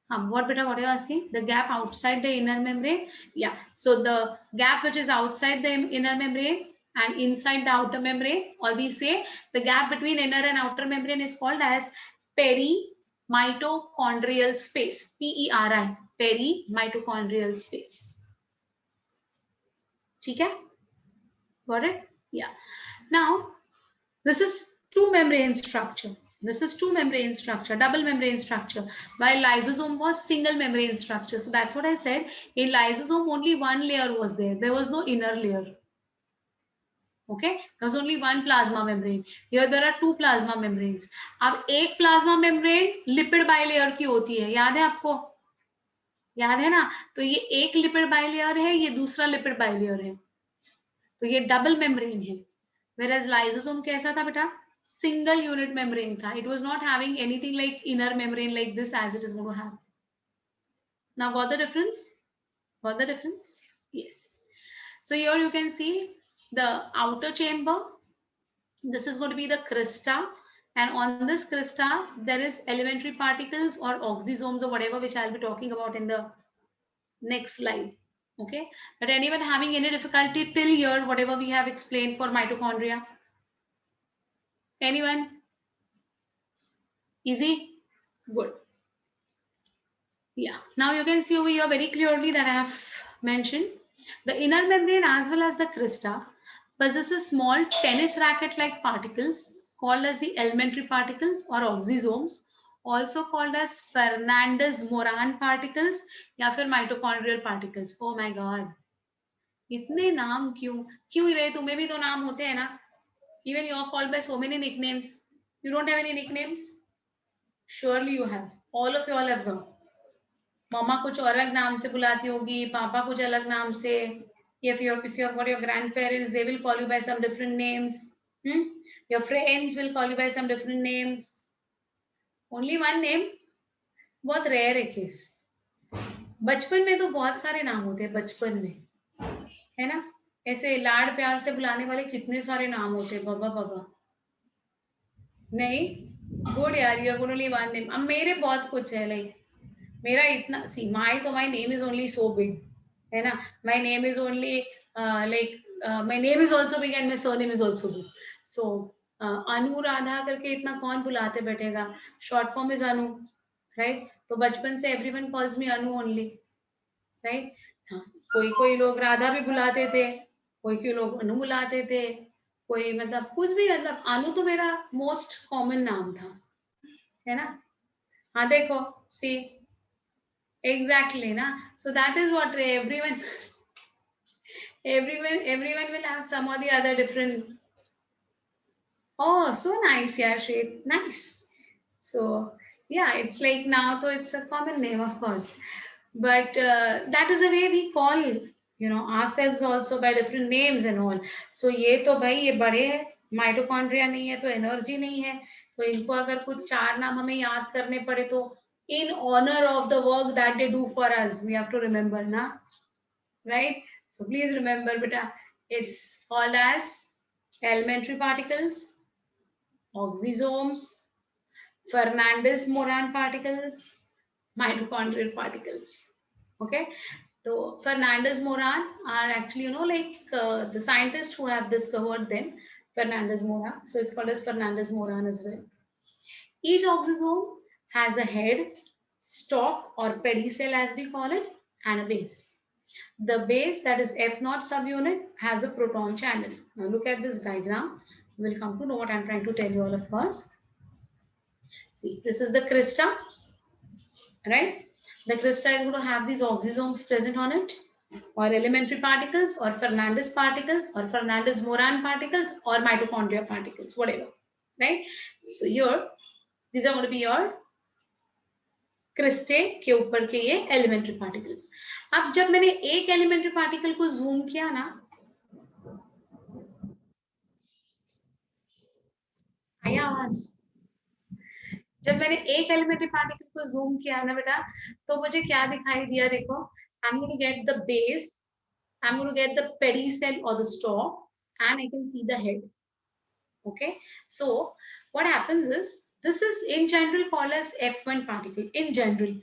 What beta, what are you asking? The gap outside the inner membrane? Yeah. So the gap which is outside the inner membrane and inside the outer membrane, or we say the gap between inner and outer membrane is called as perimitochondrial space. PERI, perimitochondrial space. Okay? Got it? Yeah. Now, this is two membrane structure. This is two membrane structure, double membrane structure, while lysosome was single membrane structure. So that's what I said. In lysosome, only one layer was there. There was no inner layer. Okay, there was only one plasma membrane. Here there are two plasma membranes. अब एक plasma membrane lipid bilayer की होती है, याद है आपको? याद है ना? तो ये एक lipid bilayer है, ये दूसरा lipid bilayer है. तो ये double membrane है. Whereas lysosome कैसा था बेटा? Single unit membrane tha. It was not having anything like inner membrane like this as it is going to have. Now got the difference? Got the difference? Yes. So here you can see the outer chamber. This is going to be the crista, and on this crista there is elementary particles or oxysomes or whatever, which I'll be talking about in the next slide. Okay, but anyone having any difficulty till here, whatever we have explained for mitochondria? Anyone? Easy? Good. Yeah. Now you can see over here very clearly that I have mentioned the inner membrane as well as the crista possesses small tennis racket-like particles called as the elementary particles or oxysomes, also called as Fernandez-Moran particles या फिर mitochondrial particles. Oh my God! इतने नाम क्यों रहे? तुम्हें भी तो नाम होते हैं ना? Even you are called by so many nicknames. You don't have any nicknames? Surely you have. All of you all have got. मम्मा कुछ और अलग नाम से बुलाती होगी, पापा कुछ अलग नाम से. If you have got your grandparents, they will call you by some different names. Your friends will call you by some different names. Only one name, बहुत रेयर है केस. बचपन में तो बहुत सारे नाम होते हैं, बचपन में है ना, ऐसे लाड प्यार से बुलाने वाले कितने सारे नाम होते हैं. बाबा बाबा नहीं, गुड यार, you have only one name. अब मेरे बहुत कुछ है, लाइक मेरा इतना see my name is only so big है ना. My name is only my name is also big and my surname is also big. So Anuradha करके इतना कौन बुलाते बैठेगा. Short form is Anu, right. तो बचपन से everyone calls me Anu only, right. हाँ, कोई लोग राधा भी बुलाते थे, कोई लोग अनु बुलाते थे, कोई मतलब कुछ भी, मतलब अनु तो मेरा मोस्ट कॉमन नाम था, है ना. हाँ देखो, सी exactly na. So that is what everyone will have some or the other different. Oh, so nice. Yeah, Shwet, nice. So yeah, it's like now, so it's a common name, of course, but that is the way we call ourselves also by different names and all. So ये तो भाई ये बड़े है, mitochondria नहीं है तो energy नहीं है, तो इनको अगर कुछ चार नाम हमें याद करने पड़े तो in honor of the work that they do for us, we have to remember, na, right? So please remember, beta, it's called as elementary particles, oxysomes, Fernandez-Moran particles, mitochondrial particles. Okay, So Fernandez-Moran are actually, the scientists who have discovered them, Fernandez-Moran. So it's called as Fernandez-Moran as well. Each oxysome has a head, stalk or pedicel as we call it, and a base. The base, that is F0 subunit, has a proton channel. Now look at this diagram. You will come to know what I'm trying to tell you all of us. See, this is the crista, right? The crystal is going to have these oxysomes present on it, or elementary particles, or Fernandez particles, or Fernandez-Moran particles, or mitochondria particles, whatever, right? So here, these are going to be your cristae के ऊपर के ये elementary particles. अब जब मैंने एक elementary particle को zoom किया ना, आया आवाज? जब मैंने एक एलिमेंट्री पार्टिकल को जूम किया ना बेटा, तो मुझे क्या दिखाई दिया? देखो, I am going to get the base, I'm going to get the pedicel or the stalk, and I can see the head. Okay, so what happens is, this is in general called as F1 particle in general.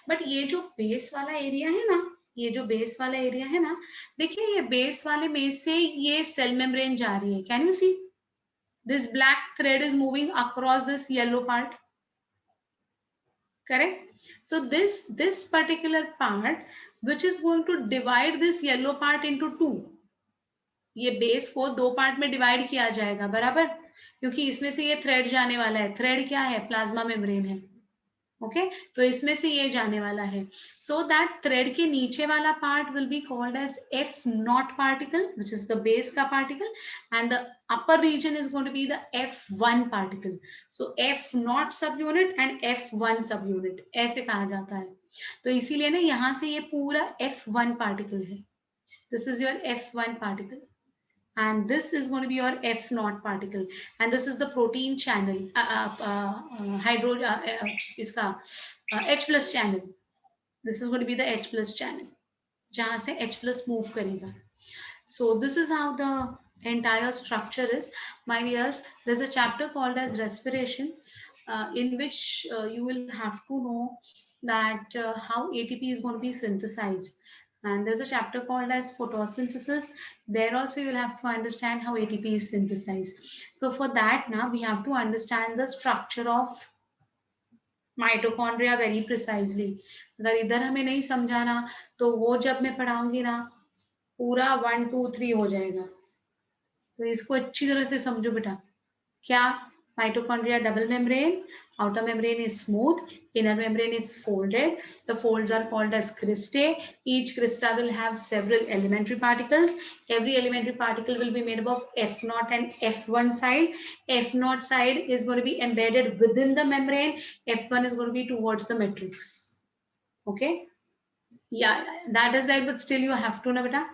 But ये जो base वाला area है ना, ये जो base वाला area है ना, देखिए ये base वाले में से ये cell membrane जा रही है. Can you see? This black thread is moving across this yellow part. Correct? So this particular part, which is going to divide this yellow part into two. ये बेस को दो पार्ट में divide किया जाएगा, बराबर, क्योंकि इसमें से ये थ्रेड जाने वाला है. थ्रेड क्या है? प्लाज्मा मेम्ब्रेन है. ओके, तो इसमें से ये जाने वाला है. सो दैट थ्रेड के नीचे वाला part will be called as F0 particle, which is the base का particle, and the upper region is going to be the F1 particle. So F0 सब यूनिट एंड F1 सब unit, ऐसे कहा जाता है. तो इसीलिए ना यहाँ से ये पूरा F1 पार्टिकल है. This is your F1 particle. And this is going to be your F0 particle, and this is the protein channel, H plus channel. This is going to be the H plus channel, जहाँ से H plus move करेगा. So this is how the entire structure is. My dears, there's a chapter called as respiration, in which you will have to know that how ATP is going to be synthesized. And there's a chapter called as photosynthesis. There also you'll have to understand how ATP is synthesized. So for that now we have to understand the structure of mitochondria very precisely. अगर इधर हमें नहीं समझाना तो वो जब मैं पढ़ाऊंगी ना पूरा 1 2 3 हो जाएगा. तो इसको अच्छी तरह से समझो बेटा. क्या? Mitochondria double membrane, outer membrane is smooth, inner membrane is folded. The folds are called as cristae. Each crista will have several elementary particles. Every elementary particle will be made up of F0 and F1 side. F0 side is going to be embedded within the membrane. F1 is going to be towards the matrix. Okay? Yeah, that is there, but still you have to know, beta.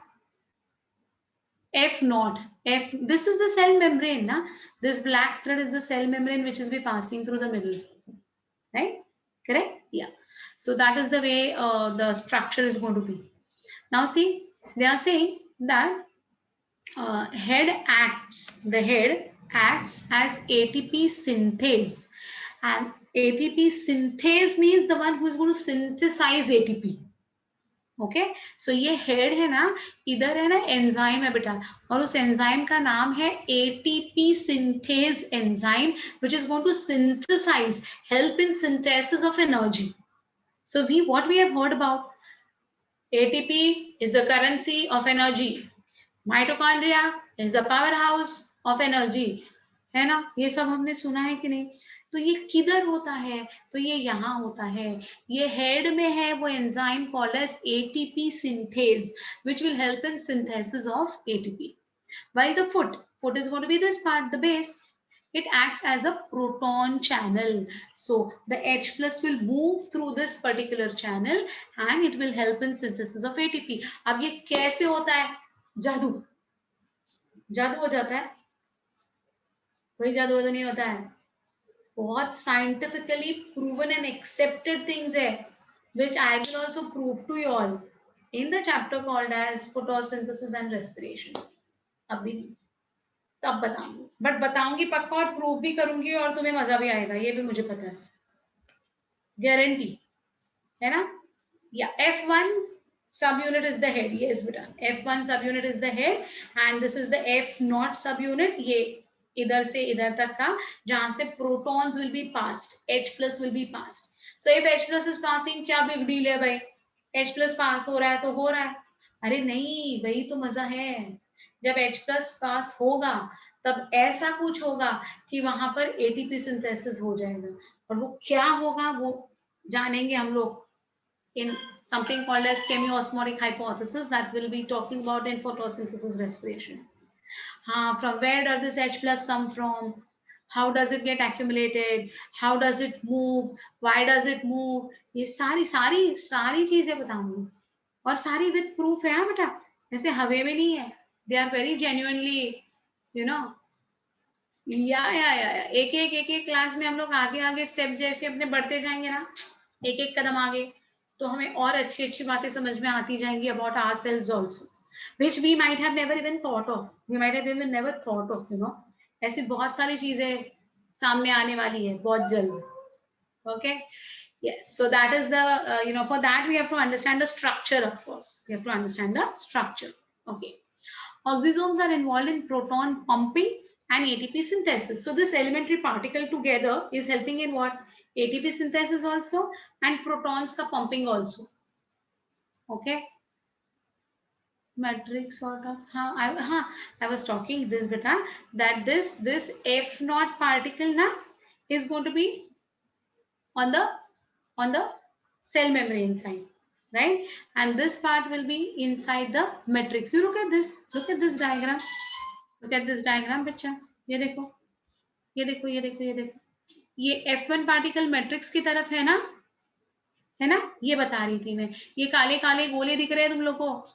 F0, this is the cell membrane, na? This black thread is the cell membrane which is be passing through the middle, right? Correct? Yeah. So that is the way the structure is going to be. Now see, they are saying that the head acts as ATP synthase, and ATP synthase means the one who is going to synthesize ATP. Okay, so ये head है ना, इधर है ना enzyme है बेटा, और उस एंजाइम का नाम है ATP synthase enzyme, which is going to synthesise, help in synthesis of energy. So what we have heard about, ATP is the currency of energy, mitochondria is the power house of energy, है ना? ये सब हमने सुना है कि नहीं? तो ये किधर होता है? तो ये यहाँ होता है, ये हेड में है वो enzyme called as ATP synthase, which will help in synthesis of ATP. While the foot is going to be this part, the base, it acts as a proton channel. So the H plus will move through this particular channel and it will help in synthesis of ATP. अब ये कैसे होता है? जादू हो जाता है? कोई जादू नहीं होता है. बहुत scientifically proven and accepted things है, which I will also prove to you all in the chapter called as photosynthesis and respiration. अभी तब बताऊंगी, बट बताऊंगी पक्का और प्रूव भी करूंगी और तुम्हें मजा भी आएगा, ये भी मुझे पता है, गारंटी है ना. या F1 subunit is the head. Yes beta, F1 subunit is the head and this is the F0 subunit. ये इधर से इधर तक का जहां से protons will be passed, H plus will be passed. So if H plus is passing, क्या big deal है भाई? H plus pass हो रहा है तो हो रहा है. अरे नहीं, वही तो मजा है. जब H plus पास होगा तब ऐसा कुछ होगा कि वहां पर ATP सिंथेसिस हो जाएगा और वो क्या होगा वो जानेंगे हम लोग in something called as chemiosmotic hypothesis that we'll be talking about in photosynthesis respiration. From where does this H plus come from? How does it get accumulated? How does it move? Why does it move? ये सारी सारी सारी चीजें बताऊंगी और सारी with proof है. हाँ बेटा, जैसे हवे में नहीं है. They are very genuinely you know या एक क्लास में हम लोग आगे आगे स्टेप जैसे अपने बढ़ते जाएंगे ना, एक एक कदम आगे, तो हमें और अच्छी अच्छी बातें समझ में आती जाएंगी about ourselves also, which we might have never even thought of, we might have even never thought of, you know. ऐसी बहुत सारी चीजें सामने आने वाली है बहुत जल्द. Okay, yes, so that is the for that we have to understand the structure. Of course we have to understand the structure. Okay, oxysomes are involved in proton pumping and ATP synthesis. So this elementary particle together is helping in what? ATP synthesis also and protons ka pumping also. Okay, matrix sort of. I was talking this beta that this F0 particle na is going to be on the cell membrane side, right? And this part will be inside the matrix. You look at this diagram. Look at this diagram, बच्चा. ये देखो, ये देखो, ये देखो, ये देखो. ये F1 पार्टिकल मैट्रिक्स की तरफ है ना, है ना? ये बता रही थी मैं. ये काले काले गोले दिख रहे हैं तुम लोग को,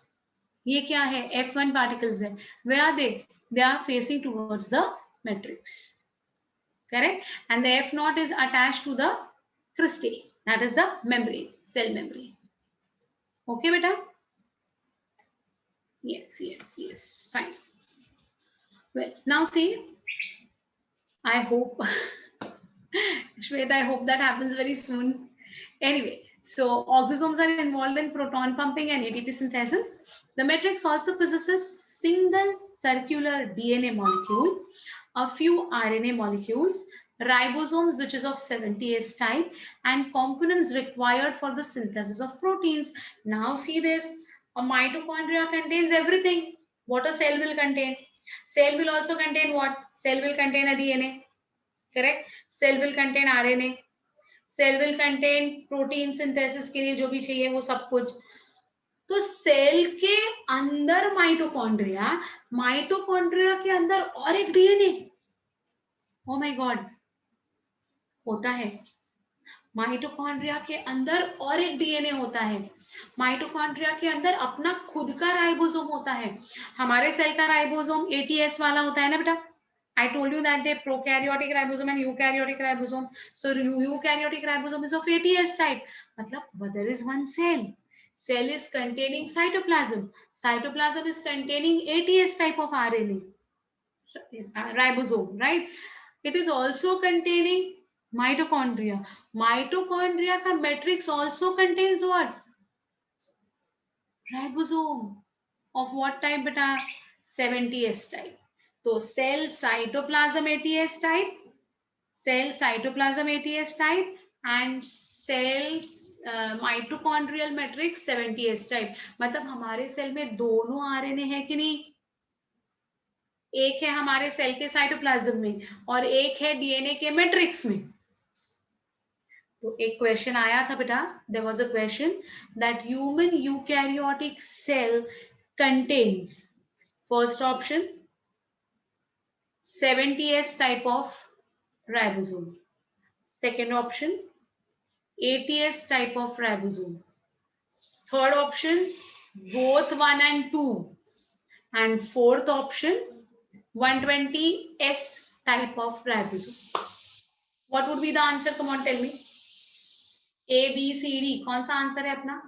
ये क्या है? F1 पार्टिकल्स है. Where are they? They are facing towards the matrix. Correct? And the F0 is attached to the cristae. That is the membrane, cell membrane. Okay, beta? Yes. Fine. Well, now see, I hope, Shweta, I hope that happens very soon. Anyway, so oxysomes are involved in proton pumping and ATP synthesis. The matrix also possesses single circular DNA molecule, a few RNA molecules, ribosomes, which is of 70S type, and components required for the synthesis of proteins. Now see this, a mitochondria contains everything. What a cell will contain. Cell will also contain what? Cell will contain a DNA. Correct? Cell will contain RNA. Cell will contain protein synthesis के लिए जो भी चाहिए वो सब कुछ. तो cell के अंदर माइटोकॉन्ड्रिया के अंदर और एक डीएनए. ओ माय गॉड, होता है. माइटोकॉन्ड्रिया के अंदर और एक डीएनए होता है. माइटोकॉन्ड्रिया के अंदर अपना खुद का राइबोसोम होता है. हमारे सेल का राइबोसोम एटीएस वाला होता है ना बेटा. I told you that they prokaryotic ribosome and eukaryotic ribosome. So eukaryotic ribosome is of ATS type. मतलब there is one cell. Cell is containing cytoplasm. Cytoplasm is containing ATS type of RNA, ribosome, right? It is also containing mitochondria. Mitochondria का matrix also contains what? Ribosome. Of what type beta? 70S type. तो cell cytoplasm ATS type, cell cytoplasm ATS type and cells mitochondrial matrix 70S type. मतलब हमारे cell में दोनों RNA है कि नहीं? एक है हमारे सेल के साइटोप्लाज्म में और एक है डीएनए के मैट्रिक्स में. तो एक क्वेश्चन आया था बेटा, there was a question that human eukaryotic cell contains, first option 70S type of ribosome. Second option, ATS type of ribosome. Third option, both 1 and 2. And fourth option, 120S type of ribosome. What would be the answer? Come on, tell me. A, B, C, D. कौन सा answer है अपना?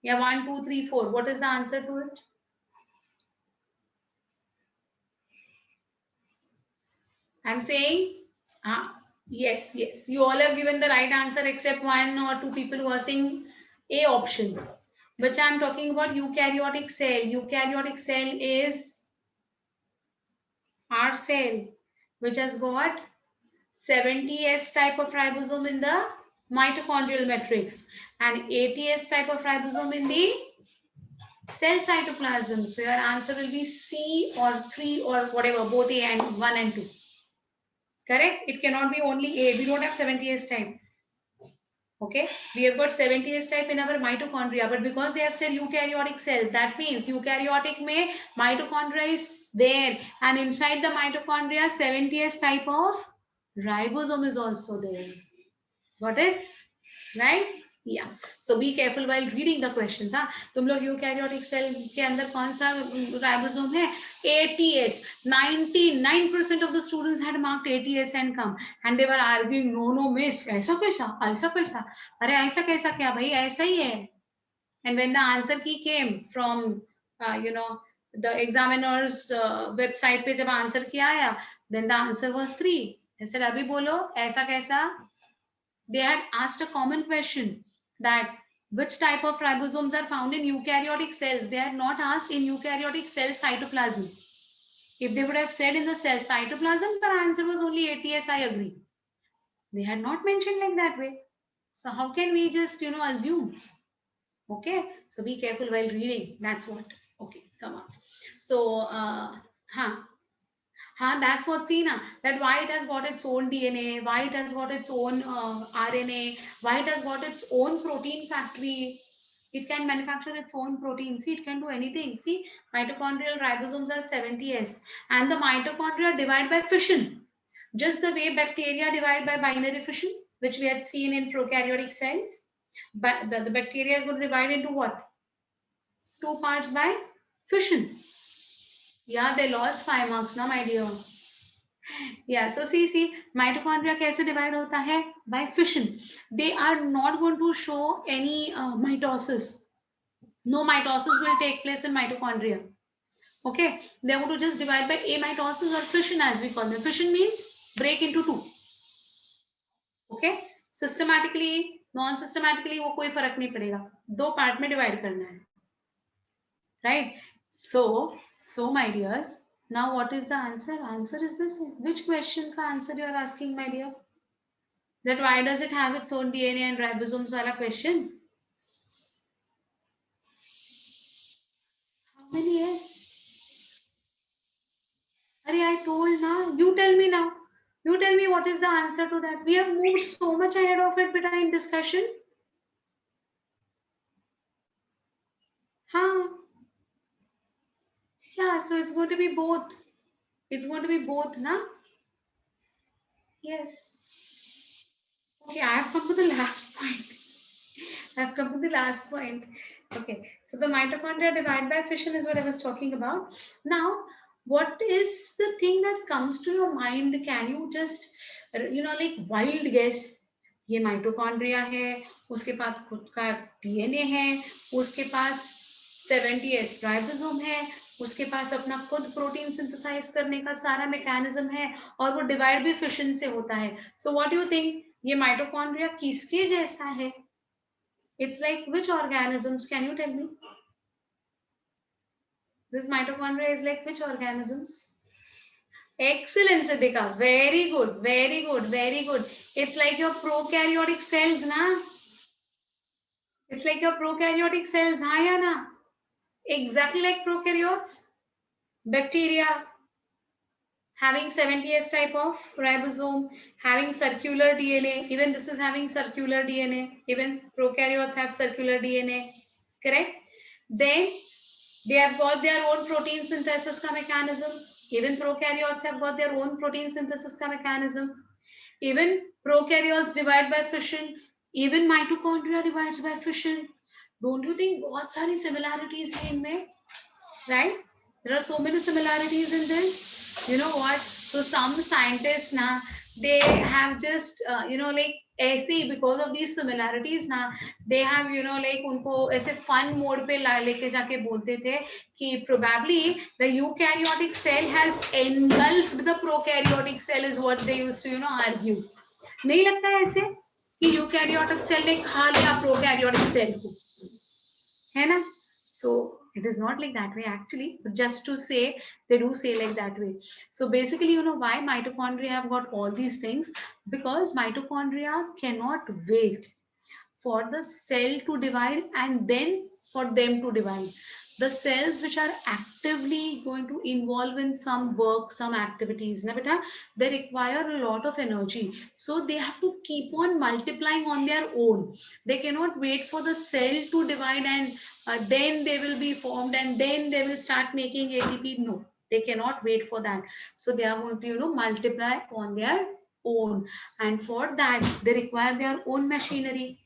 या 1, 2, 3, 4. What is the answer to it? I'm saying, yes, you all have given the right answer except 1 or 2 people who are saying A option. which I'm talking about eukaryotic cell. Eukaryotic cell is our cell which has got 70S type of ribosome in the mitochondrial matrix and 80S type of ribosome in the cell cytoplasm. So your answer will be C or 3 or whatever, both A and 1 and 2. Correct? It cannot be only A. We don't have 70S type. Okay, we have got 70S type in our mitochondria, but because they have said eukaryotic cell, that means eukaryotic mein mitochondria is there, and inside the mitochondria 70S type of ribosome is also there. Got it? Right? Yeah. So be careful while reading the questions. हाँ, तुम लोग eukaryotic cell के अंदर कौन सा ribosome है? 80S. 99% of the students had marked 80S and come, and they were arguing, no, miss, ऐसा कैसा? अरे ऐसा कैसा क्या भाई? ऐसा ही है. And when the answer key came from, the examiner's website पे जब answer key आया, then the answer was 3. I said, अभी बोलो, ऐसा कैसा? They had asked a common question that which type of ribosomes are found in eukaryotic cells. They had not asked in eukaryotic cell cytoplasm. If they would have said in the cell cytoplasm, the answer was only 80S, I agree. They had not mentioned like that way. So how can we just, assume? Okay, so be careful while reading. That's what. Okay, come on. So, that's what Sina, that why it has got its own DNA, why it has got its own RNA, why it has got its own protein factory. It can manufacture its own protein. See, it can do anything. See, mitochondrial ribosomes are 70S, and the mitochondria divide by fission, just the way bacteria divide by binary fission, which we had seen in prokaryotic cells. But the bacteria is going to divide into what? 2 parts by fission. Yeah, they lost 5 marks now, my dear. Yeah, so see, mitochondria कैसे divide होता है? By fission. They are not going to show any mitosis. No mitosis will take place in mitochondria. Okay, they are going to just divide by amitosis or fission, as we call them. Fission means break into 2. Okay, systematically, non-systematically वो कोई फर्क नहीं पड़ेगा. 2 part में divide करना है. Right? So my dears, now what is the answer? Answer is this. Which question ka answer you are asking, my dear? That why does it have its own DNA and ribosomes wala question? How many yes? Are I told now. You tell me now. You tell me what is the answer to that. We have moved so much ahead of it, beta, in discussion. Yeah, so it's going to be both. It's going to be both, na? Yes. Okay, I have come to the last point. Okay, so the mitochondria divide by fission is what I was talking about. Now, what is the thing that comes to your mind? Can you just, like wild guess? ये mitochondria है, उसके पास खुद का DNA है, उसके पास 70S ribosome है, उसके पास अपना खुद प्रोटीन सिंथेसाइज करने का सारा मैकेनिज्म है, और वो डिवाइड भी फिशन से होता है. सो व्हाट यू थिंक, ये माइटोकॉन्ड्रिया किसके जैसा है? It's like which organisms? Can you tell me? This mitochondria is like which organisms? Excellent, Siddhika. Very good. Very good. Very good. It's like your prokaryotic cells, na? It's like your prokaryotic cells, ha ya na? Exactly like prokaryotes. Bacteria having 70S type of ribosome, having circular DNA. Even this is having circular DNA. Even prokaryotes have circular DNA. Correct? Then they have got their own protein synthesis ka mechanism. Even prokaryotes have got their own protein synthesis ka mechanism. Even prokaryotes divide by fission. Even mitochondria divides by fission. Don't you think बहुत सारी similarities हैं इनमें? Right? There are so many similarities in this. You know what? So some scientists na, they have just like ऐसे because of these similarities ना, they have like उनको ऐसे fun mode पे लेके जाके बोलते थे कि probably the eukaryotic cell has engulfed the prokaryotic cell is what they used to argue. नहीं लगता है ऐसे कि eukaryotic cell ने खा लिया prokaryotic cell को? है ना? So it is not like that way actually, but just to say, they do say like that way. So basically, you know why mitochondria have got all these things? Because mitochondria cannot wait for the cell to divide and then for them to divide. The cells which are actively going to involve in some work, some activities, na beta, they require a lot of energy. So they have to keep on multiplying on their own. They cannot wait for the cell to divide and then they will be formed and then they will start making ATP. No, they cannot wait for that. So they are going to, you know, multiply on their own. And for that, they require their own machinery.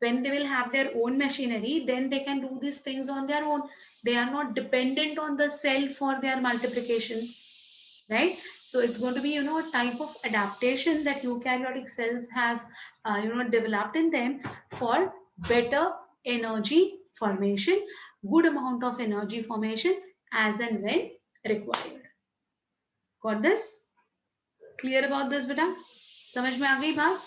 When they will have their own machinery, then they can do these things on their own. They are not dependent on the cell for their multiplications, right? So it's going to be, you know, a type of adaptation that eukaryotic cells have, you know, developed in them for better energy formation, good amount of energy formation as and when required. Got this? Clear about this, beta? समझ में आ गई बात?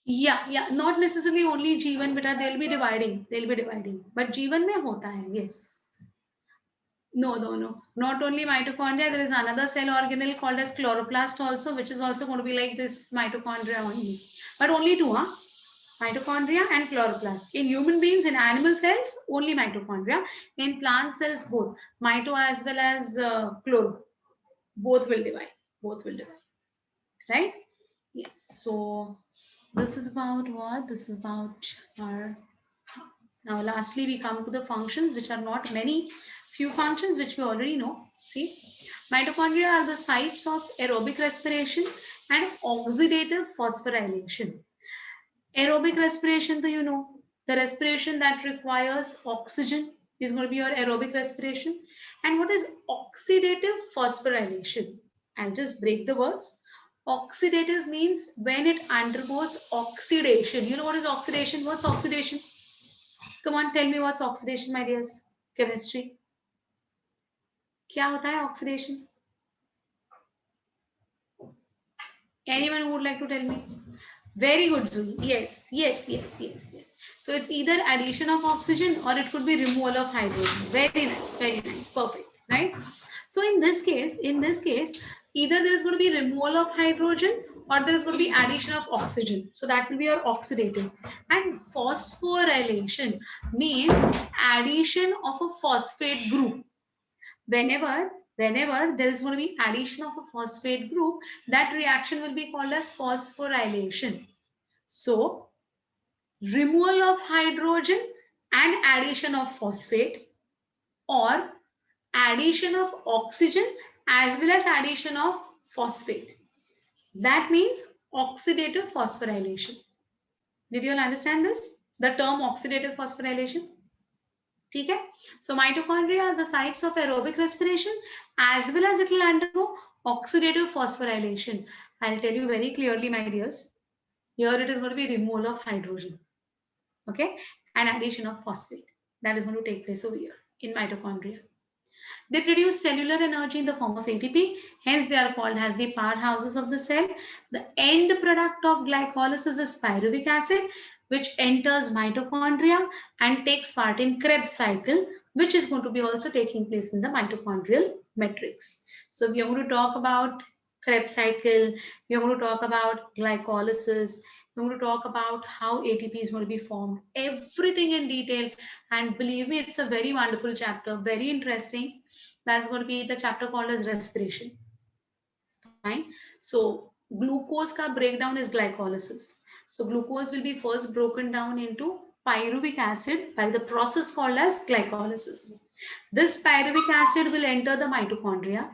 Yeah, not necessarily only G1, beta, they'll be dividing, but G1 में होता है, yes. No, not only mitochondria, there is another cell organelle called as chloroplast also, which is also going to be like this mitochondria only, but only two, huh? Mitochondria and chloroplast. In human beings, in animal cells, only mitochondria. In plant cells, both mito as well as chloro, both will divide, right? Yes. So this is about what? This is about our. Now, lastly, we come to the functions, which are not many, few functions which we already know. See, mitochondria are the sites of aerobic respiration and oxidative phosphorylation. Aerobic respiration, do you know? The respiration that requires oxygen is going to be your aerobic respiration. And what is oxidative phosphorylation? I'll just break the words. Oxidative means when it undergoes oxidation. You know what is oxidation? What's oxidation? Come on, tell me what's oxidation, my dears. Chemistry. क्या होता है oxidation? Anyone who would like to tell me? Very good, Zui. Yes. So it's either addition of oxygen or it could be removal of hydrogen. Very nice, perfect, right? So in this case, either there is going to be removal of hydrogen or there is going to be addition of oxygen. So that will be your oxidative. And phosphorylation means addition of a phosphate group. Whenever there is going to be addition of a phosphate group, that reaction will be called as phosphorylation. So removal of hydrogen and addition of phosphate, or addition of oxygen as well as addition of phosphate. That means oxidative phosphorylation. Did you all understand this? The term oxidative phosphorylation? ठीक है? So mitochondria are the sites of aerobic respiration as well as it will undergo oxidative phosphorylation. I'll tell you very clearly, my dears. Here it is going to be removal of hydrogen, okay, and addition of phosphate. That is going to take place over here in mitochondria. They produce cellular energy in the form of ATP. Hence, they are called as the powerhouses of the cell. The end product of glycolysis is pyruvic acid, which enters mitochondria and takes part in Krebs cycle, which is going to be also taking place in the mitochondrial matrix. So we are going to talk about Krebs cycle. We are going to talk about glycolysis. We're going to talk about how ATP is going to be formed, everything in detail. And believe me, it's a very wonderful chapter, very interesting. That's going to be the chapter called as respiration. Fine. So glucose ka breakdown is glycolysis. So glucose will be first broken down into pyruvic acid by the process called as glycolysis. This pyruvic acid will enter the mitochondria,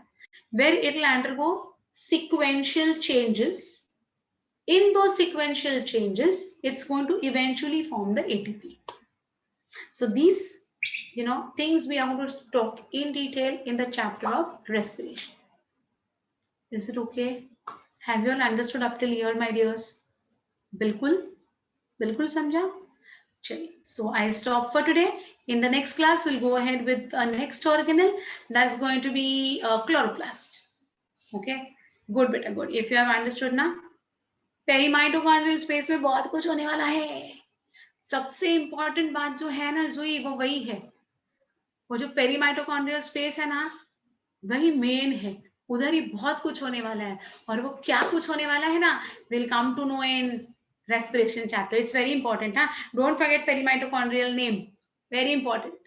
where it will undergo sequential changes. In those sequential changes, it's going to eventually form the ATP. So these, things we are going to talk in detail in the chapter of respiration. Is it okay? Have you all understood up till here, my dears? Bilkul samjha? So I stop for today. In the next class, we'll go ahead with a next organelle. That's going to be chloroplast. Okay, good beta, good. If you have understood now, perimitochondrial space में बहुत कुछ होने वाला है. सबसे important बात जो है ना जुई, वो वही है, वो जो पेरीमाइटोकॉन्ड्रियल स्पेस है ना, वही मेन है, उधर ही बहुत कुछ होने वाला है। और वो क्या कुछ होने वाला है ना, will come to know in respiration chapter. It's very important, हाँ, don't forget perimitochondrial name, very important.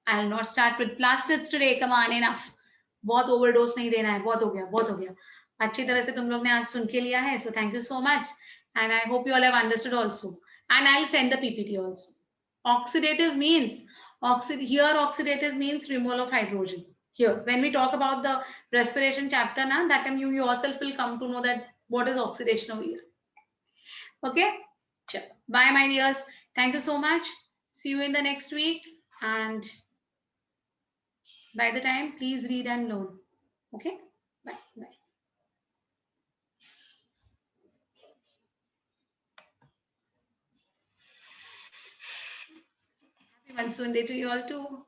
I will not start with plastids today, come on, enough, बहुत ओवरडोज नहीं देना है, बहुत हो गया, बहुत हो गया। अच्छी तरह से तुम लोग ने आज सुन के लिया है, so thank you so much, and I hope you all have understood also, and I will send the PPT also. Oxidative means, here oxidative means removal of hydrogen. Here, when we talk about the respiration chapter, na, that time you yourself will come to know that what is oxidation over here. Okay? Bye, my dears. Thank you so much. See you in the next week. And by the time, please read and learn. Okay? Bye. Bye. Happy Monsoon Day to you all too.